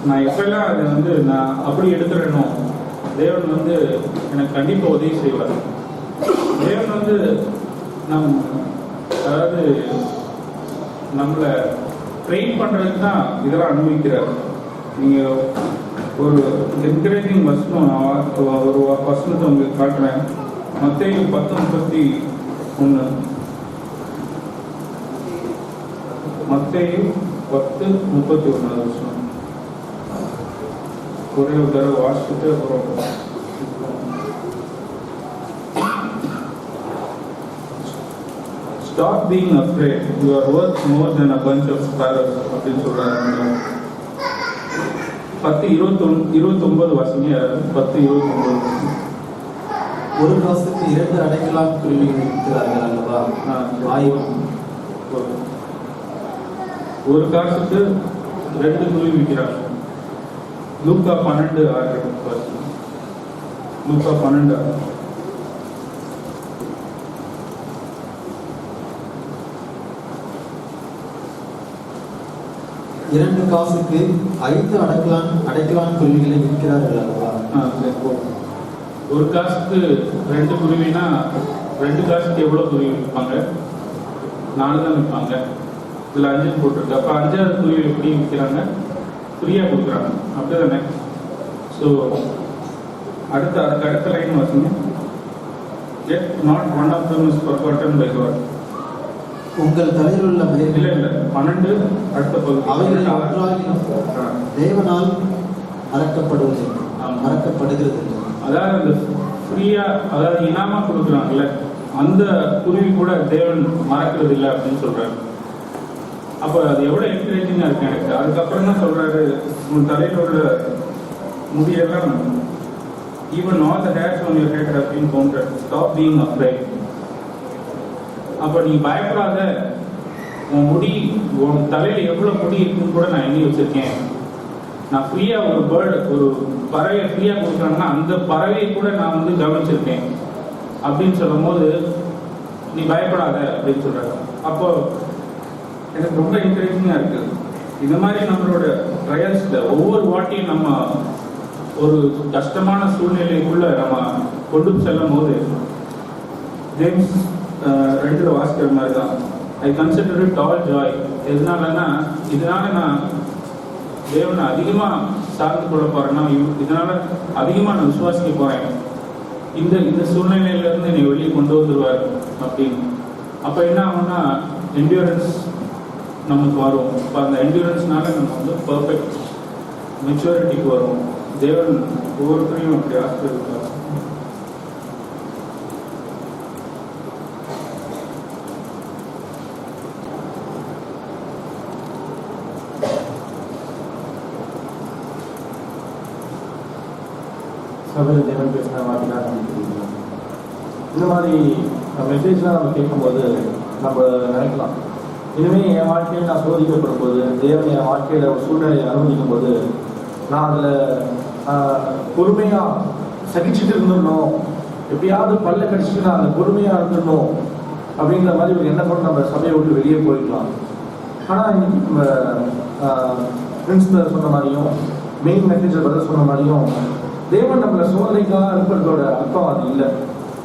நான் எப்பெல்லாம் அதை வந்து நான் அப்படி எடுக்கிறேனோ தேவன் வந்து எனக்கு கண்டிப்பாக உதவி செய்வார். தேவன் வந்து அதாவது நம்மளை ட்ரெயின் பண்ணுறதுக்கு தான் இதெல்லாம் அனுபவிக்கிறார். நீங்கள் ஒரு என்கரேஜிங் வசனம் ஒரு வசனத்தை உங்களுக்கு காட்டுறேன். மத்தேயு 10:31. மத்தேயு 10:31 வசனம் ஒரே ஒரு தடவை வாசிச்சுட்டு அப்புறம் Stop being afraid. You are worth more than a bunch of sparrows. அப்படின்னு சொல்றாங்க. 10:29 வாசிங்க. 10:29. ஒரு காசுக்கு 2 அடைக்கலான் குருவிகள் இருக்கிறார்கள் அல்லவா? ஒரு காசுக்கு 2 குருவி விற்கிறாங்க. லூக்கா 12:6. லூக்கா 12:6. 2 காசுக்கு 5 அடைக்கலான் குருவிகளை விற்கிறார்கள் அல்லவா? ஒரு காசுக்கு 2 குருவினா 2 காசுக்கு எவ்வளவு குருவி விற்பாங்க? 4 தான் விற்பாங்க, இதில் 5 போட்டிருக்கு. அப்போ 5வது குருவி எப்படி விற்கிறாங்க? ஃப்ரீயாக கொடுக்குறாங்க, அப்படி தானே? ஸோ அடுத்த லைன் வச்சுங்க. Yet not one of them is forgotten by God. உங்கள் தலையில் உள்ள இல்லை 12 அடுத்த அவைகளில் பகுதி. ஒன்றாகிலும் தேவனால் மறக்கப்படுவது மறக்கப்படுகிறது. அதாவது அந்த ஃப்ரீயா, அதாவது இனாமா கொடுக்குறாங்கல்ல, அந்த குருவி கூட தேவன் மறக்கிறது இல்லை அப்படின்னு சொல்றாரு. அப்போ அது எவ்வளோ என்கரேஜிங்காக இருக்கு எனக்கு. அதுக்கப்புறம் தான் சொல்றாரு, உன் தலையில் உள்ள முடியெல்லாம் even all the hairs on your head have been counted. Stop being afraid. அப்போ நீ பயப்படாத, உன் முடி, உன் தலையில் எவ்வளோ முடி இருக்குன்னு கூட நான் எண்ணி வச்சிருக்கேன். நான் ஃப்ரீயாக ஒரு பேர்டு, ஒரு பறவையை ஃப்ரீயாக கொடுக்குறாங்கன்னா அந்த பறவையை கூட நான் வந்து கவனிச்சிருக்கேன் அப்படின்னு சொல்லும் போது நீ பயப்படாத அப்படின்னு சொல்கிறாங்க. அப்போ எனக்கு ரொம்ப என்கரேஜிங்காக இருக்குது. இந்த மாதிரி நம்மளோட ட்ரையல்ஸில் ஒவ்வொரு வாட்டியும் நம்ம ஒரு கஷ்டமான சூழ்நிலைக்குள்ள நம்ம கொண்டு செல்லும் போது ஜேம்ஸ் 2 வாசிக்கிற மாதிரி தான், ஐ கன்சிடர் இட் ஆல் ஜாய். எதனாலன்னா, இதனால நான் தேவனை அதிகமாக சார்ந்து கொள்ள போறேன்னா, இதனால அதிகமாக நான் விசுவாசிக்க போறேன், இந்த சூழ்நிலையிலேருந்து என்னை வெளியே கொண்டு வந்துடுவார் அப்படின்னு. அப்போ என்ன ஆகும்னா என்டியூரன்ஸ் நமக்கு வரும். இப்போ அந்த என்டியூரன்ஸ்னால நம்ம வந்து பர்ஃபெக்ட் மெச்சூரிட்டிக்கு வரும். தேவன் ஒவ்வொருத்தரையும் அப்படி ஆசீர்வதிப்பார். சபையில் தேவன் பேசின வார்த்தையாக இந்த மாதிரி மெசேஜ்லாம் நம்ம கேட்கும்போது நம்ம நினைக்கலாம், இனிமேல் என் வாழ்க்கையில் நான் சோதிக்கப்படும் போது, தேவன் என் வாழ்க்கையில் ஒரு சூழ்நிலையை அனுமதிக்கும் போது நான் அதில் பொறுமையாக சகிச்சுட்டு இருந்துடணும், எப்படியாவது பல்ல கடிச்சிட்டு நான் அந்த பொறுமையாக இருந்துடணும் அப்படிங்கிற மாதிரி ஒரு எண்ணத்தோடு நம்ம சபையை விட்டு வெளியே போயிடலாம். ஆனால் இன்னைக்கு நம்ம பிரின்சிபல் சொன்ன மாதிரியும் மெயின் மெசேஜில் பதில் சொன்ன மாதிரியும் தேவன் நம்மளை சோதனைக்காக அனுப்புறதோட அர்த்தம் அது இல்லை.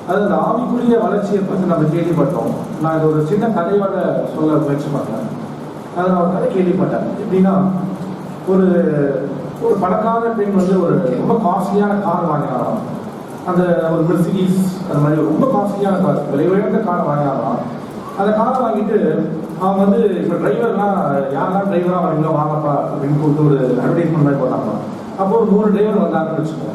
அது அந்த ஆவிக்குரிய வளர்ச்சியை பற்றி நம்ம கேள்விப்பட்டோம். நான் இது ஒரு சின்ன கதையோட சொல்ல முயற்சி பண்ணேன். அதை நான் ஒரு கதை கேள்விப்பட்டேன். எப்படின்னா, ஒரு பணக்கார பெண் வந்து ஒரு ரொம்ப காஸ்ட்லியான கார் வாங்கினாராம். அந்த ஒரு மெர்சிடிஸ் அந்த மாதிரி ரொம்ப காஸ்ட்லியான கார், விலை உயர்ந்த கார் வாங்கினாராம். அந்த காரை வாங்கிட்டு அவங்க வந்து இப்போ டிரைவர்லாம் யாரெல்லாம் டிரைவராக வரீங்களோ வாங்கப்பா அப்படின்னு கூப்பிட்டு ஒரு அட்வர்டைஸ்மெண்ட் மாதிரி போட்டாங்க. அப்போ ஒரு 3 டிரைவர் வந்தாங்கன்னு வச்சுக்கோங்க.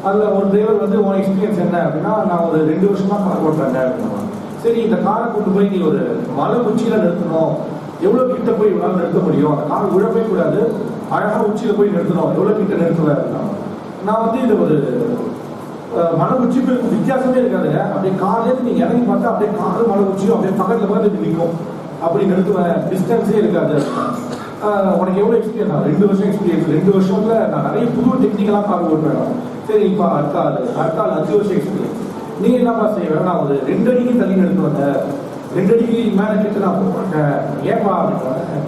அதில் ஒரு டிரைவர் வந்து உன் எக்ஸ்பீரியன்ஸ் என்ன அப்படின்னா, நான் ஒரு 2 வருஷமா கார் ஓட்டுறேன் அப்படின்னா, சரி இந்த காரை கொண்டு போய் நீ ஒரு மலை உச்சியில் நிறுத்தணும், எவ்வளோ கிட்ட போய் இவ்வளோ நிறுத்த முடியும், அந்த கார் உழவே கூடாது, அழகாக உச்சியில் போய் நிறுத்தணும், எவ்வளோ கிட்ட நிறுத்துவேன் அப்படின்னா, நான் வந்து இது ஒரு மலை உச்சிக்கு வித்தியாசமே இருக்காதுங்க, அப்படியே கார்லேருந்து நீங்கள் இறங்கி பார்த்தா அப்படியே கார் மலை உச்சியும் அப்படியே பக்கத்தில் நிற்கும், அப்படி நிறுத்துவேன், டிஸ்டன்ஸே இருக்காது. உனக்கு எவ்வளோ எக்ஸ்பீரியன்ஸ்? 2 வருஷம் எக்ஸ்பீரியன்ஸ். 2 வருஷத்துல நான் நிறைய புது டெக்னிக்கலாக கார் ஓட்டுவேன். சரி, இப்போ அடுத்த ஆள் 5 வருஷம் எக்ஸ்பீரியன்ஸ். நீ என்னப்பா செய்வேன்? நான் ஒரு 2 அடிக்கு தள்ளி எடுத்து வந்தேன், 2 அடிக்கு மேலே கிட்ட நான் போக மாட்டேன், ஏப்பா அப்படின்னு.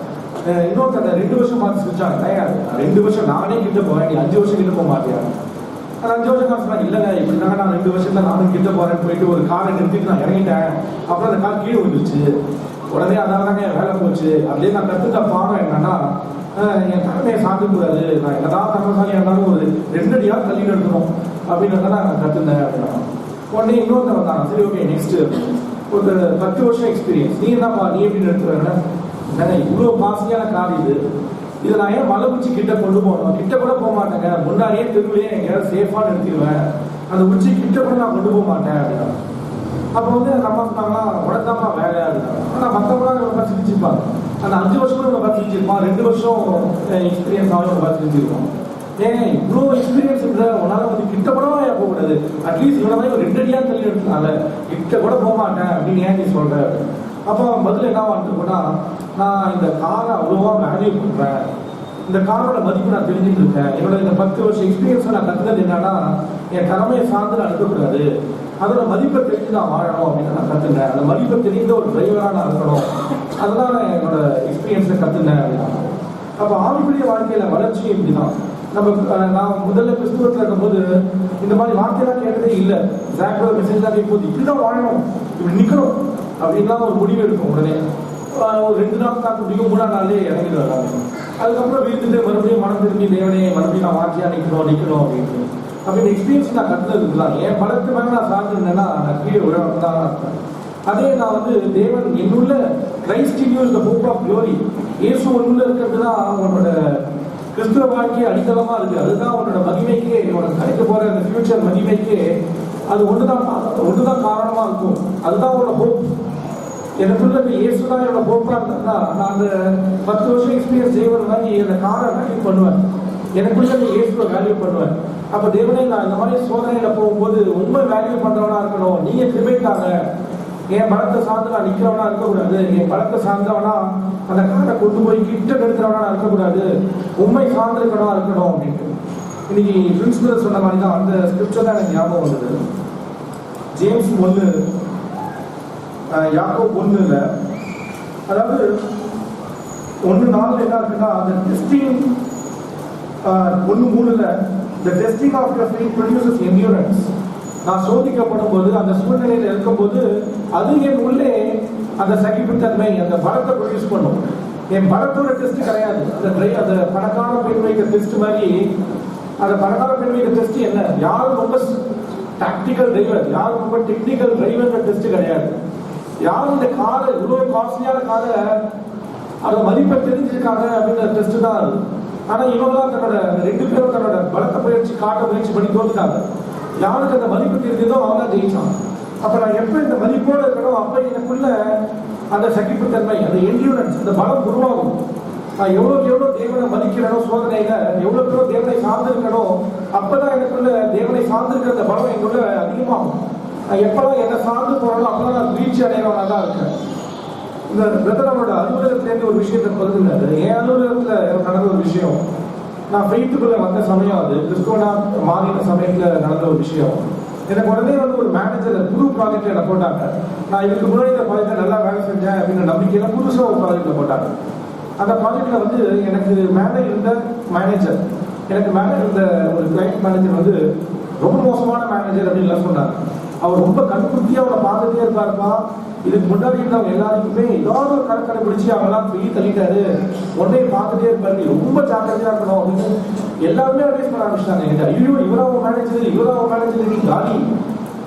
இன்னொருத்த 2 வருஷம் பார்த்து சொல்லிச்சாங்க, கிடையாது 2 வருஷம் நானே கிட்ட போவேன், நீ 5 வருஷம் கிட்ட போக மாட்டியா? 5 வருஷம் நான் சொன்னேன், இல்லைங்க இப்படி தாங்க நான் 2 வருஷத்துல நானும் கிட்ட போறேன்னு போயிட்டு ஒரு காரை நிறுத்திட்டு நான் இறங்கிட்டேன். அப்புறம் அந்த கார் கீழே விழுந்துச்சு, உடனே அதால தாங்க வேலை போச்சு. அப்படியே நான் கற்றுக்க பாடம் என்னன்னா, என் தலைமையை சாப்பிடக்கூடாது, நான் என்னதான் தரசாலியாக இருந்தாலும் ஒரு 2 அடியாக தள்ளி எடுக்கணும் அப்படின்றத நான் கற்றுந்தேன் அப்படின்னா. உடனே இன்னொருத்த வந்தாங்க, சரி ஓகே நெக்ஸ்ட் ஒரு 10 வருஷம் எக்ஸ்பீரியன்ஸ், நீ என்னப்பா நீ எப்படி நிறுத்துவேன்? இவ்வளோ காஸ்ட்லியான கார் இதை நான் ஏன் மலை உச்சி கிட்ட கொண்டு போகணும்? கிட்ட கூட போக மாட்டேங்க, முன்னாடியே தெருவிலேயே எங்கேயாவது சேஃபாக நிறுத்திடுவேன், அந்த உச்சி கிட்ட கூட நான் கொண்டு போக மாட்டேன் அப்படின்னா. அப்போ வந்து நம்ம சொன்னாங்களா, உடனே வேலையா இருந்தாங்க. ஆனால் மற்றவங்களாம் இவங்க பார்த்து சிரிச்சிருப்பாங்க. அந்த 5 வருஷமும் இவங்க பார்த்து சிரிச்சிருப்பான், 2 வருஷம் எக்ஸ்பீரியன்ஸ் ஆகும் இவங்க பார்த்து சிரிச்சிருக்கோம். ஏங்க இவ்வளோ எக்ஸ்பீரியன்ஸ் இல்லை, உன்னால வந்து கிட்ட கூட போகக்கூடாது, அட்லீஸ்ட் இவ்வளோ மாதிரி ஒரு 2 அடியாக தள்ளி எடுத்துனால கிட்ட கூட போக மாட்டேன் அப்படின்னு ஏன் நீ சொல்ற? அப்போ பதில் என்ன வந்துருக்குன்னா, நான் இந்த காரை அவ்வளோவா வேல்யூ பண்ணுறேன், இந்த காரோட மதிப்பு நான் தெரிஞ்சுட்டு இருக்கேன், என்னோட இந்த 10 வருஷம் எக்ஸ்பீரியன்ஸை நான் கற்றுக்கிறது என்னன்னா, என் திறமையை சார்ந்து நான் இருக்கக்கூடாது, அதோட மதிப்பை தெரிஞ்சு நான் வாழணும் அப்படின்னு நான் கற்றுனேன், அந்த மதிப்பை தெரிந்த ஒரு டிரைவராக நான் இருக்கணும், அதெல்லாம் நான் என்னோட எக்ஸ்பீரியன்ஸை கற்றுனேன் அப்படின்னா. அப்போ ஆவிக்குரிய வாழ்க்கையில வளர்ச்சி இப்படிதான். நான் முதல்ல கிறிஸ்துவத்தில் இருக்கும்போது இந்த மாதிரி வார்த்தையெல்லாம் கேட்டதே இல்லை. ஜாக்டோ மெசேஜ்லாம் கேட்கும்போது இப்படிதான் வாழணும், இப்படி நிற்கணும் அப்படின்லாம் ஒரு முடிவு எடுக்கும். உடனே ஒரு 2 நாள் தான் முடியும், 3ஆம் நாளே இறங்கிட்டு வராங்க. அதுக்கப்புறம் வீட்டுட்டு மறுபடியும் மனம் திரும்பி தேவனே மறுபடியும் நான் வாக்கியா நிற்கணும் அப்படின்ட்டு. அப்போ இந்த எக்ஸ்பீரியன்ஸ் நான் கற்றுனதுக்குலாம் என் பலத்து மேலே நான் சார்ந்திருந்தேன்னா நான் கீழே விழாம தான் இருப்பேன். அதே நான் வந்து தேவன் என்னுள்ள Christ in you is the hope of glory, இயேசு உள்ள இருக்கிறது தான் உன்னோட கிறிஸ்துவ வாழ்க்கையே அடித்தளமா இருக்கு. அதுதான் உன்னோட மகிமைக்கே, உனக்கு கிடைக்க போற அந்த ஃபியூச்சர் மகிமைக்கே அது ஒன்றுதான் காரணமா இருக்கும். அதுதான் உன்னோட ஹோப். எனக்குள்ள இயேசு தான் என்னோட ஹோப்பா இருந்தா நான் அந்த 10 வருஷம் எக்ஸ்பீரியன்ஸ் தேவன் மாதிரி அந்த காரை வேல்யூ பண்ணுவேன். எனக்குள்ள இயேசுவை வேல்யூ பண்ணுவேன். அப்ப தேவனே நான் இந்த மாதிரி சோதனையில போகும்போது உண்மை வேல்யூ பண்றவனா இருக்கணும். நீங்க கிருபைக்காக என் பலத்தை சார்ந்து நான் நிக்கிறவனா இருக்கக்கூடாது. என் பலத்தை சார்ந்தவனா அந்த காரை கொண்டு போய் கிட்ட நிறுத்துறவனா இருக்கக்கூடாது. உண்மை சார்ந்து இருக்கணும் அப்படின்ட்டு. இன்னைக்கு பிரின்சிபல் சொன்ன மாதிரி தான் அந்த ஸ்கிரிப்சர் தான் எனக்கு ஞாபகம் வந்தது. ஜேம்ஸ் 1 யாக்கோபு 1 அதாவது 1:4 என்ன இருக்குன்னா அந்த testing 1:3 the testing of your faith produces endurance. நான் சோதிக்கப்படும் போது அந்த சூழ்நிலையில் இருக்கும்போது அது என் உள்ளே அந்த சகிப்புத்தன்மை அந்த பலத்தை ப்ரொடியூஸ் பண்ணும். என் பலத்தோட டெஸ்ட் கிடையாது. அந்த பணக்கார பெண் வைக்கிற டெஸ்ட் மாதிரி அந்த பணக்கார பெண் வைக்கிற டெஸ்ட் என்ன, யாரும் ரொம்ப டாக்டிக்கல் டிரைவர், யாரும் ரொம்ப டெக்னிக்கல் டிரைவர் டெஸ்ட் கிடையாது. யாரும் இந்த காரை இவ்வளவு காஸ்ட்லியான காரை அதை மதிப்பை தெரிஞ்சிருக்காங்க அப்படின்ற டெஸ்ட் தான் அது. ஆனா இவங்களாம் தன்னோட 2 பேரும் தன்னோட பலத்தை முயற்சி பண்ணி தோத்துட்டாங்க. யாருக்கு அந்த மதிப்பு தெரிஞ்சதோ அவங்க தான் ஜெயிச்சாங்க. அப்ப நான் எப்ப இந்த மதிப்போட இருக்கணும், அப்ப எனக்குள்ள அந்த சகிப்புத்தன்மை, அந்த என்டியூரன்ஸ், அந்த பலம் உருவாகும். நான் எவ்வளவு தேவனை மதிக்கிறனோ சோதனையில, எவ்வளவு தேவனை சார்ந்திருக்கணும், அப்பதான் எனக்குள்ள தேவனை சார்ந்திருக்கிற அந்த பலம் எனக்குள்ள அதிகமாகும். நான் எப்பெல்லாம் என்ன சார்ந்து போறோம் அப்பதான் நான் வீழ்ச்சி அடையவனா தான் இருக்கேன். இந்த பிரதர் அவரோட அலுவலகத்திலேருந்து ஒரு விஷயத்தை பகிர்ந்தாரு. என் அலுவலகத்துல நடந்த ஒரு விஷயம், நான் ஃபெய்த்துக்குள்ள வந்த சமயம், அது கிறிஸ்துவனா மாறின சமயத்துல நடந்த ஒரு விஷயம். எனக்கு உடனே வந்து ஒரு மேனேஜர் புது ப்ராஜெக்ட் என்ன போட்டாங்க. நான் இதுக்கு முன்னாடி இந்த ப்ராஜெக்ட் நல்லா வேலை செஞ்சேன் அப்படின்ற நம்பிக்கையில புதுசாக ஒரு ப்ராஜெக்ட்ல போட்டாங்க. அந்த ப்ராஜெக்ட்ல வந்து எனக்கு மேலே இருந்த மேனேஜர், எனக்கு மேலே இருந்த ஒரு கிளைண்ட் மேனேஜர் வந்து ரொம்ப மோசமான மேனேஜர் அப்படின்னு சொன்னாங்க. அவர் ரொம்ப கண்குத்தியா அவரை பார்த்துட்டே இருப்பாருப்பா. இதுக்கு முன்னாடி இருந்தவங்க எல்லாருக்குமே ஏதாவது ஒரு கணக்கடை பிடிச்சி அவங்களாம் பெரிய தள்ளிட்டாரு, உடனே பார்த்துட்டே இருப்பாரு, ரொம்ப ஜாக்கிரதையா இருக்கணும் அப்படின்னு எல்லாருமே அட்வைஸ் பண்ண ஆரம்பிச்சிட்டாங்க. எனக்கு ஐயோ இவராக மேனேஜர் நீ காலி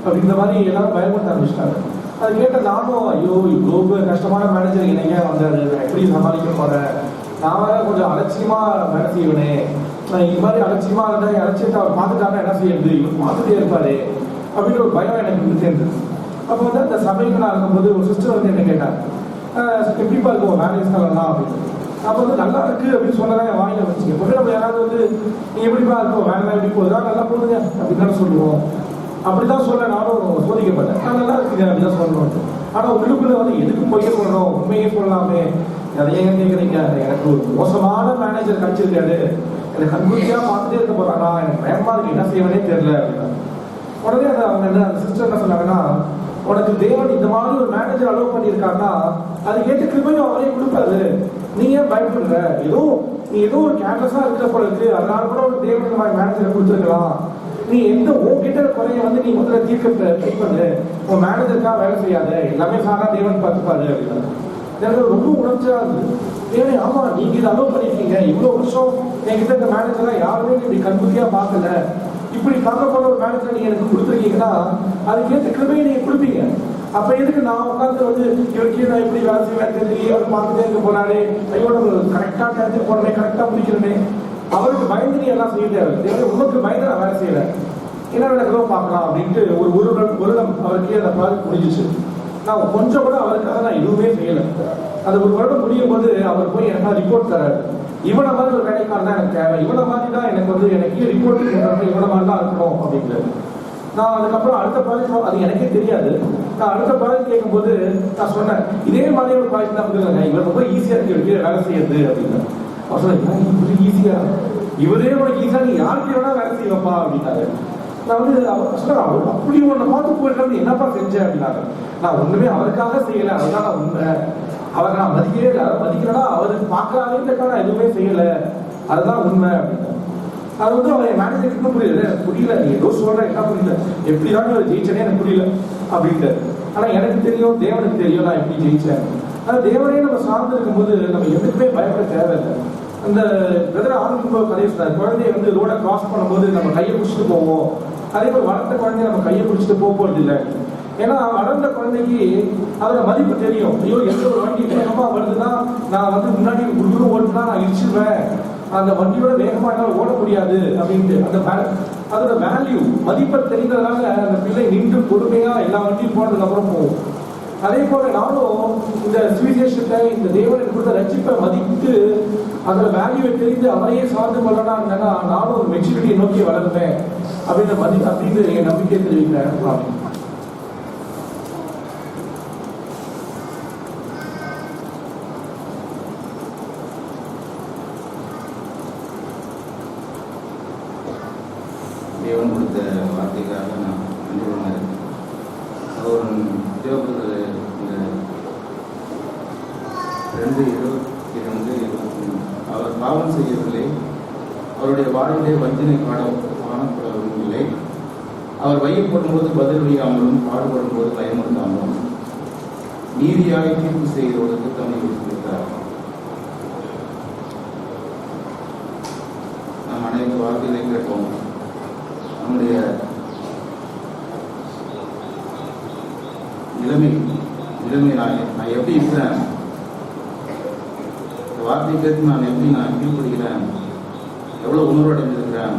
அப்படின்ற மாதிரி எல்லாரும் பயப்பட ஆரம்பிச்சிட்டாங்க. அது கேட்ட நானும் ஐயோ இவ்வளோ கஷ்டமான மேனேஜர் என்னையா வந்தாரு, நான் எப்படி சமாளிக்க போறேன், நான் வேற கொஞ்சம் அலட்சியமா வேலை செய்வேனே, இது மாதிரி அலட்சியமா இருந்தா அலட்சியத்தை அவர் பார்த்துட்டாங்க என்ன செய்யுது, இவர் பார்த்துட்டே இருப்பாரு அப்படின்னு ஒரு பயம் எனக்கு இருந்துட்டே இருந்தது. அப்போ வந்து அந்த சபைக்கு நான் இருக்கும்போது ஒரு சிஸ்டர் வந்து என்ன கேட்டாங்க, எப்படிப்பா இருக்கும் மேரேஜ் தரலாம் அப்படின்னு. அப்போ வந்து நல்லா இருக்கு அப்படின்னு சொல்லலாம் என் வாயில வச்சுங்க. எப்பவுமே நம்ம யாராவது வந்து நீ எப்படிப்பா இருக்கும் வேலை எப்படி போகுதா, நல்லா போகுதுங்க அப்படின்னு தானே சொல்லுவோம். அப்படிதான் சொல்ல நானும் சோதிக்கப்பட்டேன். நான் நல்லா இருக்குங்க அப்படிதான் சொல்லணும். ஆனா உள்ளுக்குள்ள வந்து எதுக்கு பொய்ய சொல்லணும், உண்மையே சொல்லலாமே, நிறைய கேட்குறீங்க. எனக்கு ஒரு மோசமான மேனேஜர் கிடைச்சிருக்காரு, எனக்கு கண்குத்தியா பார்த்துட்டே இருக்க போறானா, எனக்கு பயமா இருக்கு, என்ன செய்வனே தெரியல அப்படின்னா. உடனே அவங்க என்ன அந்த சிஸ்டர் என்ன சொன்னாங்கன்னா, உனக்கு தேவன் இந்த மாதிரி ஒரு மேனேஜர் அலோவ் பண்ணியிருக்காருன்னா அது கேட்டு கிருபையும் அவரே கொடுப்பாரு, நீ ஏன் பயப்படுற, நீ ஏதோ ஒரு கேர்லெஸ்ஸா இருக்கிற போல இருக்கு, அதனால கூட ஒரு தேவன் இந்த மாதிரி மேனேஜரை கொடுத்துருக்கலாம், நீ எந்த உன்கிட்ட குறைய வந்து நீ முதல்ல தீர்க்க ட்ரை பண்ணு, உன் மேனேஜருக்காக வேலை செய்யாத, எல்லாமே சாரா தேவன் பார்த்துப்பாரு அப்படின்னா. எனக்கு ரொம்ப உணர்ச்சியா இருந்தது. தேவன் ஆமா நீங்க இதை அலோவ் பண்ணிருக்கீங்க, இவ்வளவு வருஷம் என்கிட்ட இந்த மேனேஜர்லாம் யாருமே இப்படி கண்குத்தியா பார்க்கல, இப்படி பார்க்கப்பட்ட ஒரு மேனேஜர் நீங்க எனக்கு கொடுத்துருக்கீங்கன்னா அதுக்கேற்ற கிருபையை நீங்க கொடுப்பீங்க. அப்ப எதுக்கு நான் உட்காந்து வந்து இவருக்கு நான் இப்படி வேலை செய்வேன் தெரிஞ்சு அவர் பார்த்துட்டே இருக்க போறாரு, ஐயோ நம்ம கரெக்டா நேரத்துக்கு போறமே, கரெக்டா முடிக்கிறேனே, அவருக்கு பயந்து நீ எல்லாம் செய்ய தேவை, உனக்கு பயந்து நான் வேலை செய்யல, என்ன நடக்கிறதோ பார்க்கலாம் அப்படின்ட்டு ஒரு வருடம் அவருக்கே அந்த ப்ராஜெக்ட் முடிஞ்சிச்சு. நான் கொஞ்சம் கூட அவருக்காக நான் எதுவுமே செய்யலை. அந்த ஒரு வருடம் முடியும் போது அவர் போய் எனக்கு ரிப்போர்ட் தராரு, இவனை மாதிரி ஒரு வேலைக்காரன் தான் எனக்கு தேவை, இவனை மாதிரி தான் எனக்கு வந்து எனக்கு ரிப்போர்ட் இவனை மாதிரி தான் இருக்கணும் அப்படிங்கிறது. நான் அதுக்கப்புறம் அடுத்த ப்ராஜெக்ட் அது எனக்கே தெரியாது. நான் அடுத்த ப்ராஜெக்ட் கேட்கும்போது நான் சொன்னேன் இதே மாதிரி ஒரு ப்ராஜெக்ட் தான் கொடுங்க, இவர் ரொம்ப ஈஸியா இருக்கு வேலை செய்யறது அப்படின்னு. அவர் சொன்னேன் இப்படி ஈஸியா, இவரே உனக்கு ஈஸியா நீ யாருக்கு வேணா வேலை செய்வப்பா அப்படின்னாரு. நான் வந்து அவர் சொன்ன அவர் அப்படி ஒன்றை பார்த்து போயிட்டு என்னப்பா செஞ்சேன் அப்படின்னாரு. நான் ஒண்ணுமே அவருக்காக செய்யல, அதுதான் உண்மை, அவரை நான் மதிக்கவே இல்லை, அதை மதிக்கிறனா அவருக்கு பார்க்கறாருக்காக நான் எதுவுமே செய்யல, அதுதான் உண்மை அப்படின்னு. அது வந்து அவன் மேனேஜருக்கு புரியல, நீ ஏதோ சொல்ற என்ன புரியல, எப்படிதான் ஜெயிச்சனே எனக்கு புரியல அப்படின்ட்டு. ஆனா எனக்கு தெரியும், தேவனுக்கு தெரியும் நான் எப்படி ஜெயிச்சேன். ஆனால் தேவனே நம்ம சார்ந்து இருக்கும்போது நம்ம எதுக்குமே பயப்பட தேவையில்லை. அந்த பிரதர் ஆரம்பிக்கும் கதையை சொன்னார், குழந்தைய வந்து ரோடை கிராஸ் பண்ணும்போது நம்ம கையை பிடிச்சிட்டு போவோம். அதே மாதிரி வளர்ந்த குழந்தைய நம்ம கையை பிடிச்சிட்டு போகிறது இல்லை. ஏன்னா வளர்ந்த குழந்தைக்கு அதோட மதிப்பு தெரியும். ஐயோ எந்த ஒரு வண்டி வேகமாக வருதுன்னா நான் வந்து முன்னாடி குடுகுடு ஓட்டுனா நான் இடிச்சிடுவேன், அந்த வண்டியோட வேகமாக என்னால் ஓட முடியாது அப்படின்ட்டு. அதோட வேல்யூ மதிப்பை தெரிந்ததுனால அந்த பிள்ளை நின்று பொறுமையாக எல்லா வண்டியும் போனதுக்கு அப்புறம் போகும். அதே போல நானும் இந்த சுவிசேஷத்தை, இந்த தேவனுக்கு கொடுத்த ரட்சிப்பை மதித்து அதோட வேல்யூவை தெரிந்து அவரையே சார்ந்து கொள்ளணும்னா நானும் ஒரு மெச்சூரிட்டியை நோக்கி வளர்ப்பேன் அப்படின்னு என் நம்பிக்கை தெரிவிக்கிறேன். தேவன் கொடுத்த வார்த்தைக்காக நான் நன்றி உணர்கிறேன். அவர் தேவபுரத்தில் இந்த 2:22 அவர் பாவம் செய்யவில்லை, அவருடைய வாழ்விலே வஞ்சனை காணப்படவில்லை, அவர் வையப்படும் போது பதில் வையாமலும் பாடுபடும் போது பயமுறுத்தாமலும் நீதியாக தீர்ப்பு செய்கிறவர்களுக்கு தம்மை கொடுத்திருக்கிறார். நாம் அனைத்து வார்த்தைகளை கேட்டோம். நம்முடைய நிலைமை நான் எப்படி இருக்கிறேன், இந்த வார்த்தை கேட்டு நான் கீழ்படுகிறேன், எவ்வளோ உணர்வடைந்திருக்கிறேன்,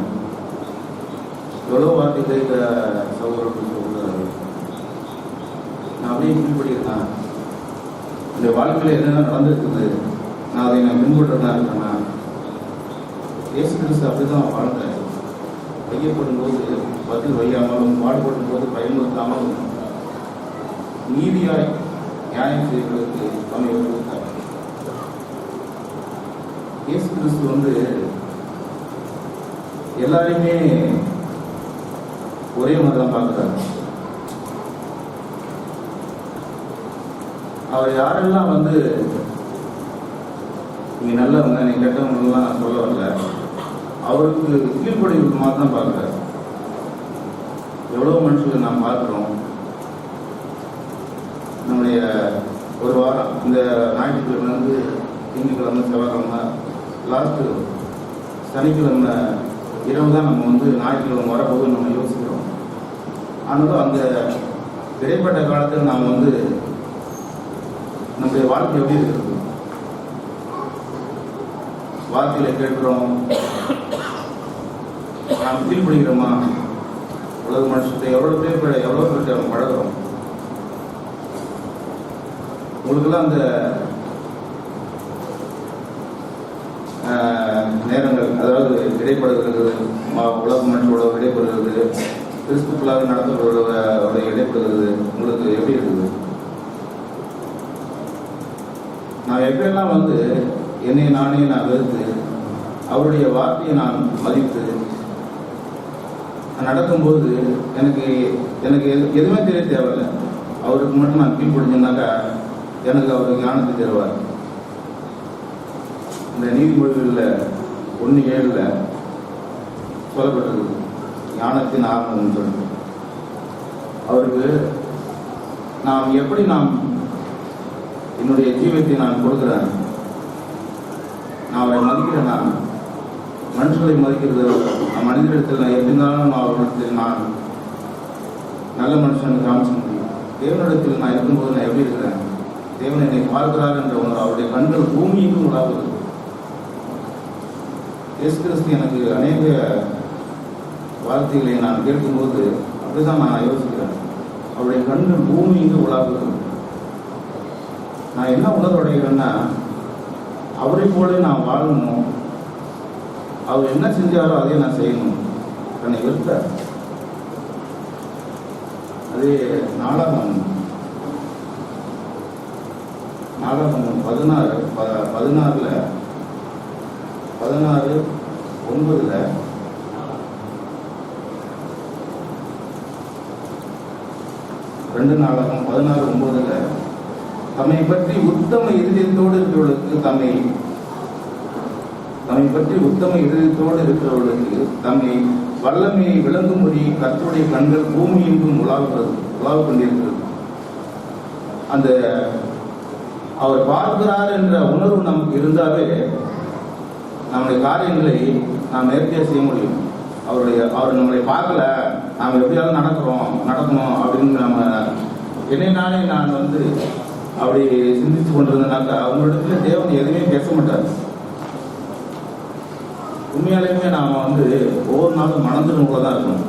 எவ்வளோ வார்த்தை கேட்கிற சகோதரர்கள் சொல்கிறார்கள், நான் அப்படியே கீழ்படுகிறேன். இந்த வாழ்க்கையில் என்னென்ன நடந்திருக்குது, நான் அதை பின்பற்றதான் இருக்கேன்னா. இயேசு கிறிஸ்து அப்படிதான் வாழ்ந்தேன். வையப்படும் போது பதில் வையாமலும் பாடுபடும் போது பயமுறுத்தாமலும் நீதியாய் நியாயம் செய்வதற்கு தம்மை கொடுத்தார். இயேசு கிறிஸ்து வந்து எல்லாரையுமே ஒரே மாதிரி தான் பார்க்கிறார். அவர் யாரெல்லாம் வந்து நீங்க நல்லவங்க நீ கெட்டவங்கலாம் நான் சொல்ல வரல, அவருக்கு கீழ்ப்படிவுக்கு மாதிரி தான் பார்க்கிறார். எவ்வளவு மனுஷங்களை நாம் பார்க்கிறோம். நம்முடைய ஒரு வாரம் இந்த ஞாயிற்றுக்கிழமை வந்து திங்கட்கிழமை செவ்வாய்க்கிழமை லாஸ்ட்டு சனிக்கிழமை இரவு தான் நம்ம வந்து ஞாயிற்றுக்கிழமை வரப்போது நம்ம யோசிக்கிறோம். ஆனாலும் அந்த இடைப்பட்ட காலத்தில் நாம் வந்து நம்முடைய வாழ்க்கை எப்படி இருக்கிறது, வார்த்தையில கேட்கிறோம், நாம் கீழ்படுகிறோமா, உலக மனுஷத்தை எவ்வளோ பேர்கிட்ட பழகிறோம். உங்களுக்கெல்லாம் அந்த நேரங்கள், அதாவது இடைப்படுகிறது, உலக மனுஷோட இடைப்படுகிறது, கிறிஸ்துக்களாக நடத்தப்படுறோட இடைப்படுகிறது, உங்களுக்கு எப்படி இருக்குது? நான் எப்பெல்லாம் வந்து என்னை நானே நான் வெறுத்து அவருடைய வார்த்தையை நான் மதித்து நடக்கும்போது எனக்கு எதுவுமே தெரிய தேவையில்லை. அவருக்கு மட்டும் நான் கீழ்படிஞ்சேன்னாக்கா எனக்கு அவர் ஞானத்தை தருவார். இந்த நீதிமொழிகளில் 1:7 சொல்லப்பட்டது ஞானத்தின் ஆரம்பம்னு சொல்லிட்டு. அவருக்கு நாம் எப்படி என்னுடைய ஜீவத்தை நான் கொடுக்குறேன், நான் அவரை மதிக்கிறேன். நான் மனுஷர்களை மதிக்கிறது, மனிதரிடத்தில் நான் எப்படி இருந்தாலும் அவரிடத்தில் நான் நல்ல மனுஷன் காமிச்ச முடியும். தேவனிடத்தில் நான் இருக்கும்போது நான் எப்படி இருக்கிறேன், தேவன் என்னை பார்க்கிறார் என்ற ஒன்று அவருடைய கண்கள் பூமியும் உலாவுது. இயேசு கிறிஸ்து எனக்கு அநேக வார்த்தைகளை நான் கேட்கும்போது அப்படிதான் நான் யோசிக்கிறேன். அவருடைய கண்கள் பூமியும் உலாவுது. நான் என்ன உணர்வடைகிறேன்னா, அவரை போல நான் வாழணும், அவர் என்ன செஞ்சாரோ அதே நான் செய்யணும். தன்னை வெறுத்தார். அதே நாளாகமம் 16:9 2 நாளாகமம் 16:9 தம்மை பற்றி உத்தம இதயத்தோடு இருக்கிறவர்களுக்கு தம்மை வல்லமையை விளங்கும்படி கர்த்தருடைய கண்கள் பூமி எங்கும் உலாவு கொண்டிருக்கிறது. அந்த அவர் பார்க்கிறார் என்ற உணர்வு நமக்கு இருந்தாவே நம்முடைய காரியங்களை நாம் நேர்த்தியாக செய்ய முடியும். அவர் நம்மளை பார்க்கல, நாம் எப்படியாவது நடக்கணும் அப்படின்னு நம்ம என்னை நான் வந்து அப்படி சிந்தித்து கொண்டிருந்தேனாக்கா அவங்களிடத்துல தேவன் எதுவுமே பேச மாட்டார். உண்மையாலுமே நாம் வந்து ஒவ்வொரு நாளும் மனதிலும் கூட தான் இருக்கணும்.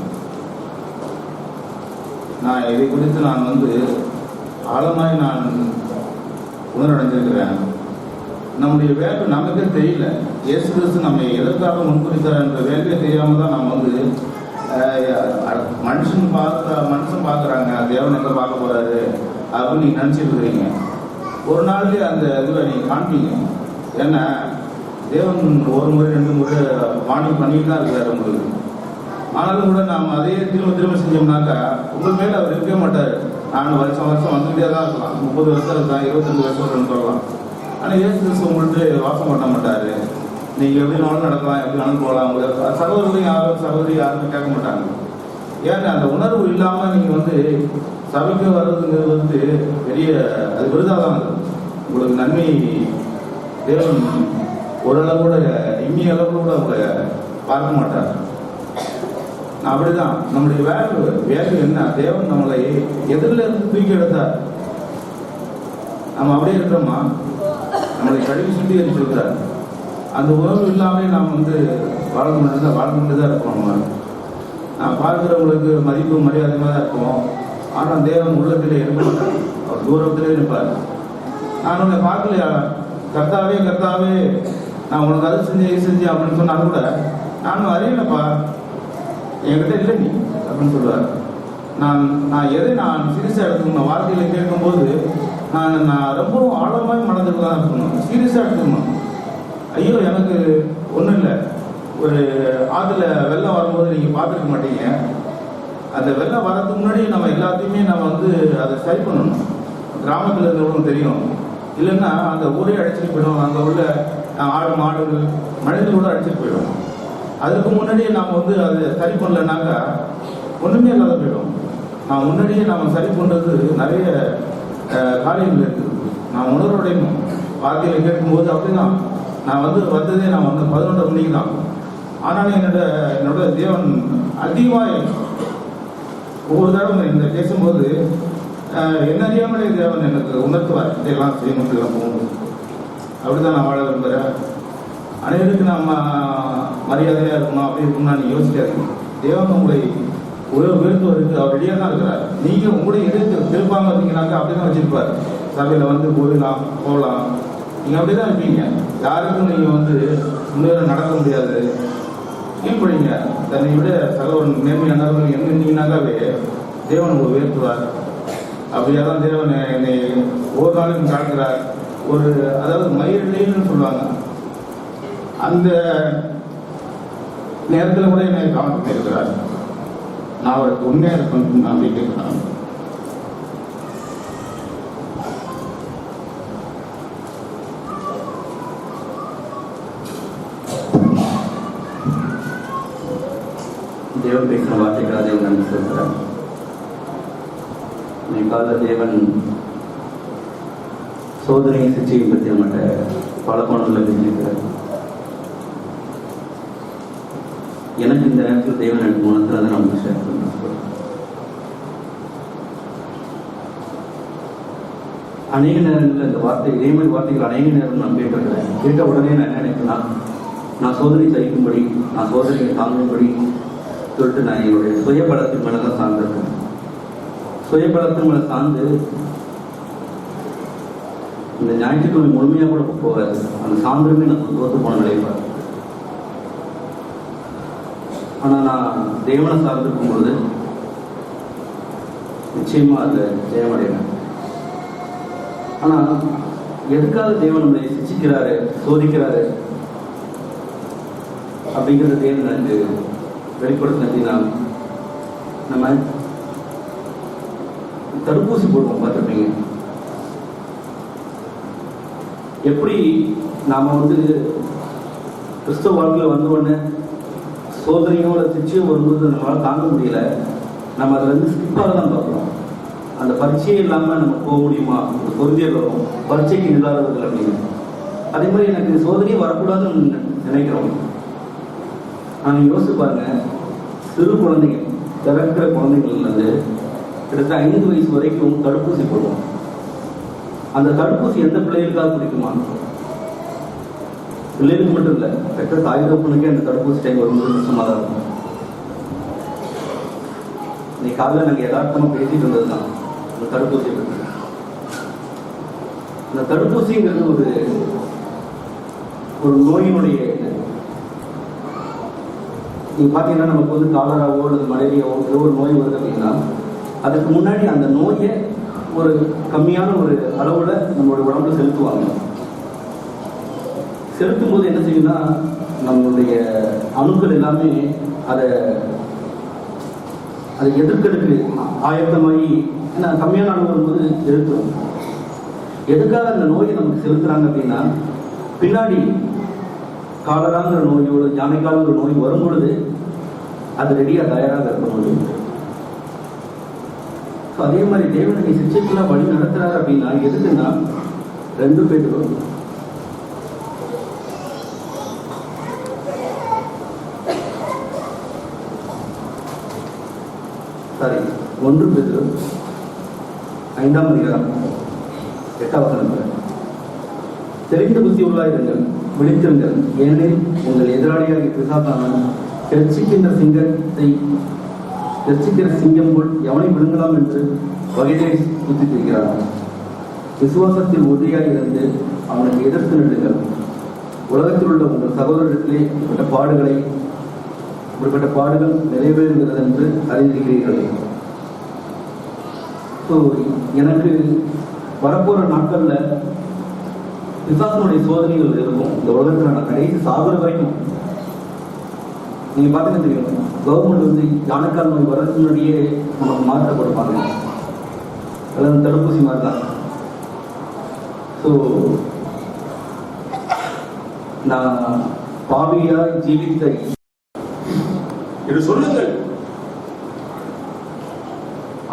நான் இதை குறித்து நான் வந்து ஆழமாய் நான் உணர்வடைந்திருக்கிறேன். நம்முடைய வேலை நமக்கே தெரியல. இயேசு கிறிஸ்து நம்மை எதற்காக முன்குறித்தார் என்ற வேலையை தெரியாமல் தான் நம்ம வந்து மனுஷன் பார்க்குறாங்க, தேவன் எங்கே பார்க்க போறாரு அப்படின்னு நீங்கள் நினச்சிட்டு இருக்கிறீங்க. ஒரு நாள்லேயே அந்த இதில் நீங்கள் காண்பீங்க. ஏன்னா தேவன் ஒரு முறை 2 முறை வார்னிங் பண்ணிட்டு தான் இருக்கிறார் உங்களுக்கு. ஆனாலும் கூட நாம் அதையே திரும்ப செஞ்சோம்னாக்கா உங்கள் மேலே அவர் இருக்கவே மாட்டார். நான் வருஷம் வந்துகிட்டே தான் இருக்கலாம், 30 வருஷம் இருக்கலாம், 25 வருஷம் சொல்லலாம். ஆனால் இயேசு கிறிஸ்து உங்கள்கிட்ட வாசம் பண்ண மாட்டார். நீங்கள் எப்படி வேணாலும் நடக்கலாம், எப்படி வேணாலும் போகலாம். உங்களுக்கு சகோதரர்களையும் சகோதரி யாருமே கேட்க மாட்டாங்க. ஏன்னா அந்த உணர்வு இல்லாமல் நீங்கள் வந்து சபைக்கு வர்றதுங்கிறது வந்து பெரிய அது விருதாக தான் இருக்கும். உங்களுக்கு நன்மை தேவன் ஓரளவு கூட இம்மிய அளவு கூட உங்களை பார்க்க மாட்டார். அப்படிதான் நம்முடைய வேலை என்ன, தேவன் நம்மளை எதிரில் இருந்து தூக்கி எடுத்தார். நம்ம அப்படியே இருக்கிறோமா, நம்மளை கழுவி சுத்தி எரிச்சிருக்கிறார். அந்த உணர்வு இல்லாமல் நாம் வந்து வாழ்ந்து தான் இருக்கோம். நான் பார்க்கிறவங்களுக்கு மதிப்பு மரியாதையாக தான் இருக்கும். ஆனால் தேவன் உள்ளத்திலே இருக்க மாட்டார், அவர் தூரத்திலே இருப்பார். நான் உன்னை பார்க்கலையா, கர்த்தாவே நான் உனக்கு அதை செஞ்சேன் அப்படின்னு சொன்னாலும் கூட நானும் அறியலப்பா, என்கிட்ட இல்லை நீ அப்படின்னு சொல்லுவார். நான் எதை நான் சீரியஸாக எடுத்துக்கணும், வார்த்தைகளை கேட்கும்போது நான் ரொம்பவும் ஆழமாய் மனதில் தான் இருக்கணும், சீரியஸாக எடுத்துக்கணும். ஐயோ எனக்கு ஒன்றும் இல்லை. ஒரு ஆற்றுல வெள்ளம் வரும்போது நீங்கள் பார்த்துருக்க மாட்டீங்க. அந்த வெள்ளம் வரதுக்கு முன்னாடி நம்ம எல்லாத்தையுமே நம்ம வந்து அதை சரி பண்ணணும். கிராமத்தில் இருந்தவங்களும் தெரியும். இல்லைன்னா அந்த ஊரே அடிச்சுட்டு போயிடும். அங்கே உள்ள ஆடு மாடுகள் மனிதர்களோட அடிச்சுட்டு போயிடும். அதுக்கு முன்னாடியே நாம் வந்து அதை சரி பண்ணலனாக்கா ஒன்றுமே இல்லாத போயிடும். நான் முன்னாடியே நாம் சரி பண்ணுறது நிறைய காரியங்கள் இருக்குது. நான் உணர்வடையணும். வார்த்தைகளை கேட்கும்போது அப்படிதான் நான் வந்ததே நான் 11 மணிக்கு தான். ஆனாலும் என்னோட தேவன் அதிகமாக ஒவ்வொரு தடவை இந்த பேசும்போது என்ன அறியாமலே தேவன் எனக்கு உணர்த்துவார், இதெல்லாம் செய்யணும் போகணும். அப்படிதான் நான் வாழ விரும்புகிறேன். அனைவருக்கு நம்ம மரியாதையாக இருக்கணும், அப்படி இருக்கணும் நான் யோசிக்காதீங்க. தேவன் உங்களை உயர்த்துவதற்கு அவர் ரெடியாக தான் இருக்கிறார். நீங்கள் உங்களுடைய எதிர்த்து திருப்பாமல் இருந்தீங்கன்னாக்கா அப்படி தான் வச்சிருப்பார். சபையில் வந்து போகலாம், நீங்கள் அப்படி தான் இருப்பீங்க. யாருக்கும் நீங்கள் முன்னேற நடக்க முடியாது. கீழ்படிங்க. தன்னை விட சகோதரன் நேர்மையானவர்கள் என்ன இருந்தீங்கன்னாக்காவே தேவன் உங்களை உயர்த்துவார். அப்படியே தான் தேவன் என்னை ஒரு நாளும் காட்டுகிறார். அதாவது மயிரிலேன்னு சொல்லுவாங்க, அந்த நேரத்தில் கூட என்னை கவனித்து இருக்கிறார். நான் அவருக்கு உண்மையாக இருக்கணும் நான் கேட்கிறேன். தேவன் பேசுகிற வார்த்தைக்காக தேவன் நன்றி சொல்கிறார். இன்னைக்காக தேவன் சோதனையை சிச்சையும் பற்றி நம்மகிட்ட பல கோணங்களில் பேசியிருக்கிறார். எனக்கு இந்த நேரத்தில் தேவன் எனக்கு குணத்தில் அதை நம்ம ஷேர் பண்ண அநேக நேரங்களில் இந்த வார்த்தை இதே மாதிரி வார்த்தைகள் அநேக நேரம் நான் கேட்டிருக்கிறேன். கேட்ட உடனே நான் என்ன நினைக்கிறேன்னா, நான் சோதனை சகிக்கும்படி, நான் சோதனையை தாங்கும்படி சொல்லிட்டு நான் என்னுடைய சுயபலத்தின் மேலே தான் சார்ந்திருக்கேன். சுயபலத்தின் மேலே சார்ந்து இந்த ஞாயிற்றுக்கிழமை முழுமையாக கூட போகாது. அந்த சாயந்தரமே நான் தோற்று போன நிலைப்பார். ஆனால் நான் தேவனை சார்ந்திருக்கும் பொழுது நிச்சயமாக அதை ஜெயமடைவேன். ஆனால் எதுக்காக தேவன் நம்மளை சிச்சிக்கிறாரு, சோதிக்கிறாரு அப்படிங்கிறது தேவன் எனக்கு வெளிப்படுத்தினா, நம்ம தடுப்பூசி போடுவோம் பார்த்துருப்பீங்க. எப்படி நாம கிறிஸ்தவ வாழ்க்கையில் வந்தோடனே சோதனையோட சிச்சையும் வரும்போது நம்மளால தாங்க முடியல, நம்ம அதில் ஸ்கிப்பாக தான் பார்க்குறோம். அந்த பரீட்சையே இல்லாமல் நம்ம போக முடியுமா, ஒரு பொருந்தியல் வரும், பரீட்சைக்கு இல்லாதவர்கள் அப்படின்னு. அதே மாதிரி எனக்கு சோதனையே வரக்கூடாதுன்னு நினைக்கிறோம். நான் யோசிச்சு பாருங்க, சிறு குழந்தைங்க, பிறக்கிற குழந்தைங்கள்லேருந்து கிட்டத்தட்ட 5 வயசு வரைக்கும் தடுப்பூசி போடுவோம். அந்த தடுப்பூசி எந்த பிள்ளைகளுக்காக பிடிக்குமா? பிள்ளைகளுக்கு மட்டும் இல்லை, பெற்ற தாய் தகப்பனுக்கே அந்த தடுப்பூசி டைம் வரும்போது கஷ்டமாக தான் இருக்கும். இன்னைக்கு காலையில் நாங்கள் யதார்த்தமாக பேசிட்டு இருந்தது தான் அந்த தடுப்பூசியை பற்றி. அந்த தடுப்பூசிங்கிறது ஒரு நோயினுடைய நீங்கள் பார்த்தீங்கன்னா நமக்கு வந்து காலராவோ அல்லது மலேரியாவோ ஏதோ ஒரு நோய் வருது அப்படின்னா அதுக்கு முன்னாடி அந்த நோயை ஒரு கம்மியான ஒரு அளவில் நம்மளுடைய உடம்புல செலுத்துவாங்க. செலுத்தும் போது என்ன செய்யும்னா நம்மளுடைய அணுக்கள் எல்லாமே அதை எதிர்க்கிறதுக்கு ஆயத்தமாகி கம்மியான அளவு வரும்போது செலுத்துவோம். எதுக்காக அந்த நோயை நமக்கு செலுத்துறாங்க அப்படின்னா பின்னாடி காலராங்கிற நோயோடு யானைக்காலங்கிற நோய் வரும் பொழுது அது ரெடியாக தயாராக இருக்கணும். அதே மாதிரி தேவனுடைய சிக்ஷைக்கெல்லாம் வழி நடத்துறாரு அப்படின்னா எதுக்குன்னா 2 பேரும் சாரி 1 பேரும் 5ஆம் அதிகாரம் 8ஆம் வசனம், தெரிந்த புத்தி உள்ளாயிருங்கள், விழித்திருங்கள், ஏனெனில் உங்கள் எதிராளியாக பிசாசானவன் கெர்ச்சிக்கின்ற சிங்கம் போல் எவனை விழுங்கலாம் என்று வகையை சுத்தி இருக்கிறான். விசுவாசத்தில் உறுதியாக இருந்து அவனுக்கு எதிர்த்து நின்றுங்கள். உலகத்தில் உள்ள உங்கள் சகோதரத்திலே இப்படிப்பட்ட பாடுகள் நிறைவேறுகிறது என்று அறிந்திருக்கிறீர்கள். ஸோ எனக்கு வரப்போற நாட்கள்ல பிசாசனுடைய சோதனைகள் இருக்கும். இந்த உலகத்தில் நான் கடைசி சாகுற வரைக்கும் நீங்க பார்த்தீங்கன்னா தெரியும், கவர்மெண்ட் வந்து யானைக்கால் நோய் வர்றதுக்கு முன்னாடியே நமக்கு மாத்திரை கொடுப்பாங்க, அல்லது தடுப்பூசி மாதிரி தான். ஸோ நான் பாவியாய் ஜீவித்த என்று சொல்லுங்கள்.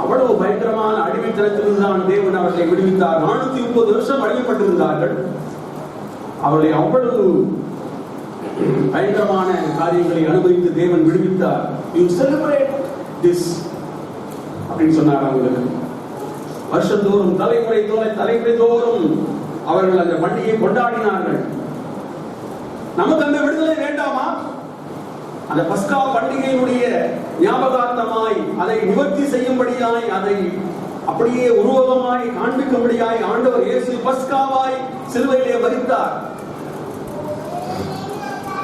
அவ்வளவு பயங்கரமான அடிமைத்தனத்திலிருந்து தான் தேவன் அவர்களை விடுவித்தார். 430 வருஷம் அடிமைப்பட்டிருந்தார்கள். அவர்களை அவ்வளவு பயங்கரமான காரியங்களை அனுபவித்து தேவன் விடுவித்தார். யூ செலிப்ரேட் திஸ் அப்படின்னு சொன்னார். அவங்களுக்கு வருஷந்தோறும் தலைமுறை தோறும் அவர்கள் அந்த பண்டிகையை கொண்டாடினார்கள். நமக்கு அந்த விடுதலை வேண்டாமா? அந்த பஸ்கா பண்டிகையினுடைய ஞாபகார்த்தமாய் அதை நிவர்த்தி செய்யும்படியாய் அதை அப்படியே உருவகமாய் காண்பிக்கும்படியாய் ஆண்டவர் இயேசு பஸ்காவாய் சிலுவையிலே மரித்தார்.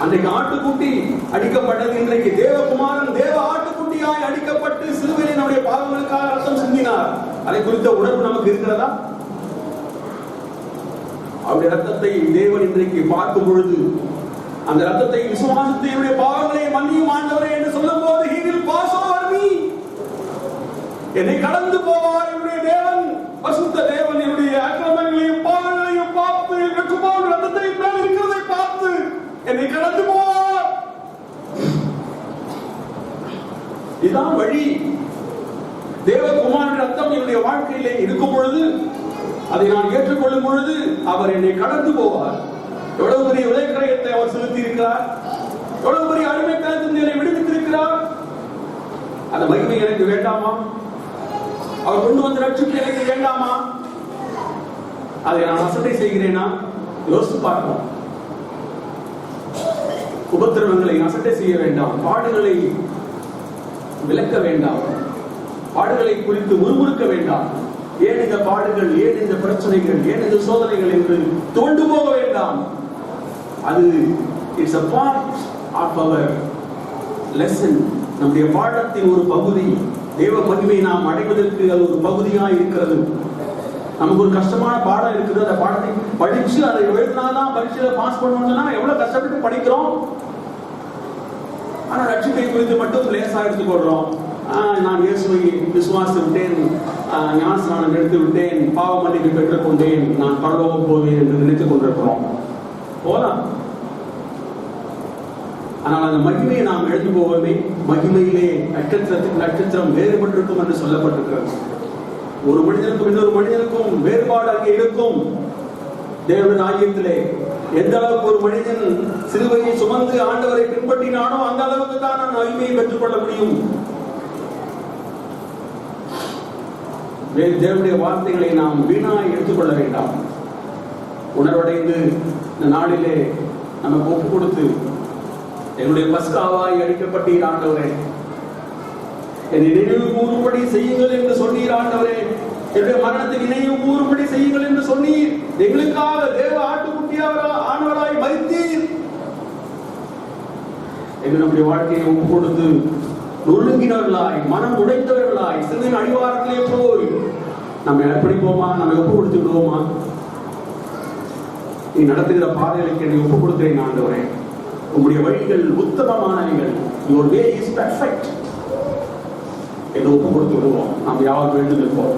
அன்றைக்கு ஆட்டுக்குட்டி அடிக்கப்பட்டது, இன்றைக்கு தேவகுமாரன் தேவ ஆட்டுக்குட்டியாய் அடிக்கப்பட்டு சிலுவையிலே நம்முடைய பாவங்களுக்காக ரத்தம் சிந்தினார். அதை குறித்த உணர்வு நமக்கு இருக்கிறதா? அவருடைய ரத்தத்தை தேவன் இன்றைக்கு பார்க்கும் பொழுது அந்த ரத்தத்தை விசுவாசித்து என்னுடைய பாவங்களை மன்னியும் ஆண்டவரே என்று சொல்லும் போது he will pass over me, என்னை கடந்து போவார். என்னுடைய தேவன் பரிசுத்த தேவன் என்னுடைய அக்கிரமங்களையும் பாவங்களையும் பார்த்து குமாரன் ரத்தத்தை மேல் இருக்கிறதை பார்த்து என்னை கடந்து போவார். இதுதான் வழி. தேவகுமாரன் ரத்தம் என்னுடைய வாழ்க்கையிலே இருக்கும் பொழுது, அதை நான் ஏற்றுக்கொள்ளும் பொழுது அவர் என்னை கடந்து போவார். எவ்வளவு பெரிய விலைக்கிரயத்தை அவர் செலுத்தி இருக்கிறார், எவ்வளவு பெரிய அடிமைத்தனத்திலிருந்து என்னை விடுவித்திருக்கிறார். அந்த மகிமை எனக்கு வேண்டாமா? அவர் கொண்டு வந்த ரட்சிப்பு எனக்கு வேண்டாமா? அதை நான் அசட்டை செய்கிறேனா? யோசித்து பார்ப்போம். உபத்திரவங்களை அசட்டை செய்ய வேண்டாம், பாடுகளை விளக்க வேண்டாம், பாடுகளை குறித்து முறுமுறுக்க வேண்டாம். ஏன் இந்த பாடுகள், ஏன் இந்த பிரச்சனைகள், ஏன் இந்த சோதனைகள் என்று தோண்டு போக வேண்டாம். அது it's a part of our lesson. நம்முடைய பாடத்தின் ஒரு பகுதி. தேவ மகிமை நாம் அடைவதற்கு அது ஒரு பகுதியாக இருக்கிறது. நமக்கு ஒரு கஷ்டமான பாடம் இருக்குது, அந்த பாடத்தை படிச்சு அதை எழுதினாதான் பரீட்சையில பாஸ் பண்ணணும்னா எவ்வளவு கஷ்டப்பட்டு படிக்கிறோம். ஆனா ரட்சிப்பை குறித்து மட்டும் லேசா எடுத்துக்கொள்றோம். நான் இயேசுவை விசுவாசித்து விட்டேன், ஞானஸ்நானம் எடுத்து விட்டேன், பாவ மன்னிப்பு பெற்றுக் கொண்டேன், நான் பரலோகம் போவேன் என்று நினைத்துக் கொண்டிருக்கிறோம். போலாம். ஆனால் அந்த மகிமையை நாம் எழுதி போவோமே, மகிமையிலே நட்சத்திரம் வேறுபட்டிருக்கும் என்று சொல்லப்பட்டிருக்கிறது. ஒரு மனிதனுக்கும் இன்னொரு மனிதனுக்கும் வேறுபாடு அங்கே இருக்கும். தேவன் ஆகியத்திலே எந்த அளவுக்கு ஒரு மனிதன் சிலுவையை சுமந்து ஆண்டவரை பின்பற்றினானோ அந்த அளவுக்கு தான் நான் மகிமையை பெற்றுக் கொள்ள முடியும். தேவனுடைய வார்த்தைகளை நாம் வீணாய் எடுத்துக்கொள்ள வேண்டாம். உணர்வடைந்து இந்த நாளிலே நமக்கு ஒப்பு கொடுத்து என்னுடைய பஸ்காவாய் அடிக்கப்பட்டீர் ஆண்டவரே, என்னை நினைவு கூறும்படி செய்யுங்கள் என்று சொன்னீர் ஆண்டவரே, என்னுடைய மரணத்தை நினைவு கூறும்படி செய்யுங்கள் என்று சொன்னீர். எங்களுக்காக தேவ ஆட்டுக்குட்டியாய் மரித்தீர் என்று நம்முடைய வாழ்க்கையை ஒப்பு கொடுத்து நொறுங்கினவர்களாய் மனம் உடைத்தவர்களாய் சிறுவின் அடிவாரத்திலே போய் நம்ம அர்ப்பணிப்போமா? நம்ம ஒப்பு கொடுத்து விடுவோமா? நீ நடத்துகிற பாதைகளுக்கு என்னை ஒப்பு கொடுக்கிறேன் ஆண்டவரே, உங்களுடைய வழிகள் உத்தமமானவைகள், your way is perfect என்று ஒப்பு கொடுத்து விடுவோம். நாம் யார் வேண்டும் இருப்போம்.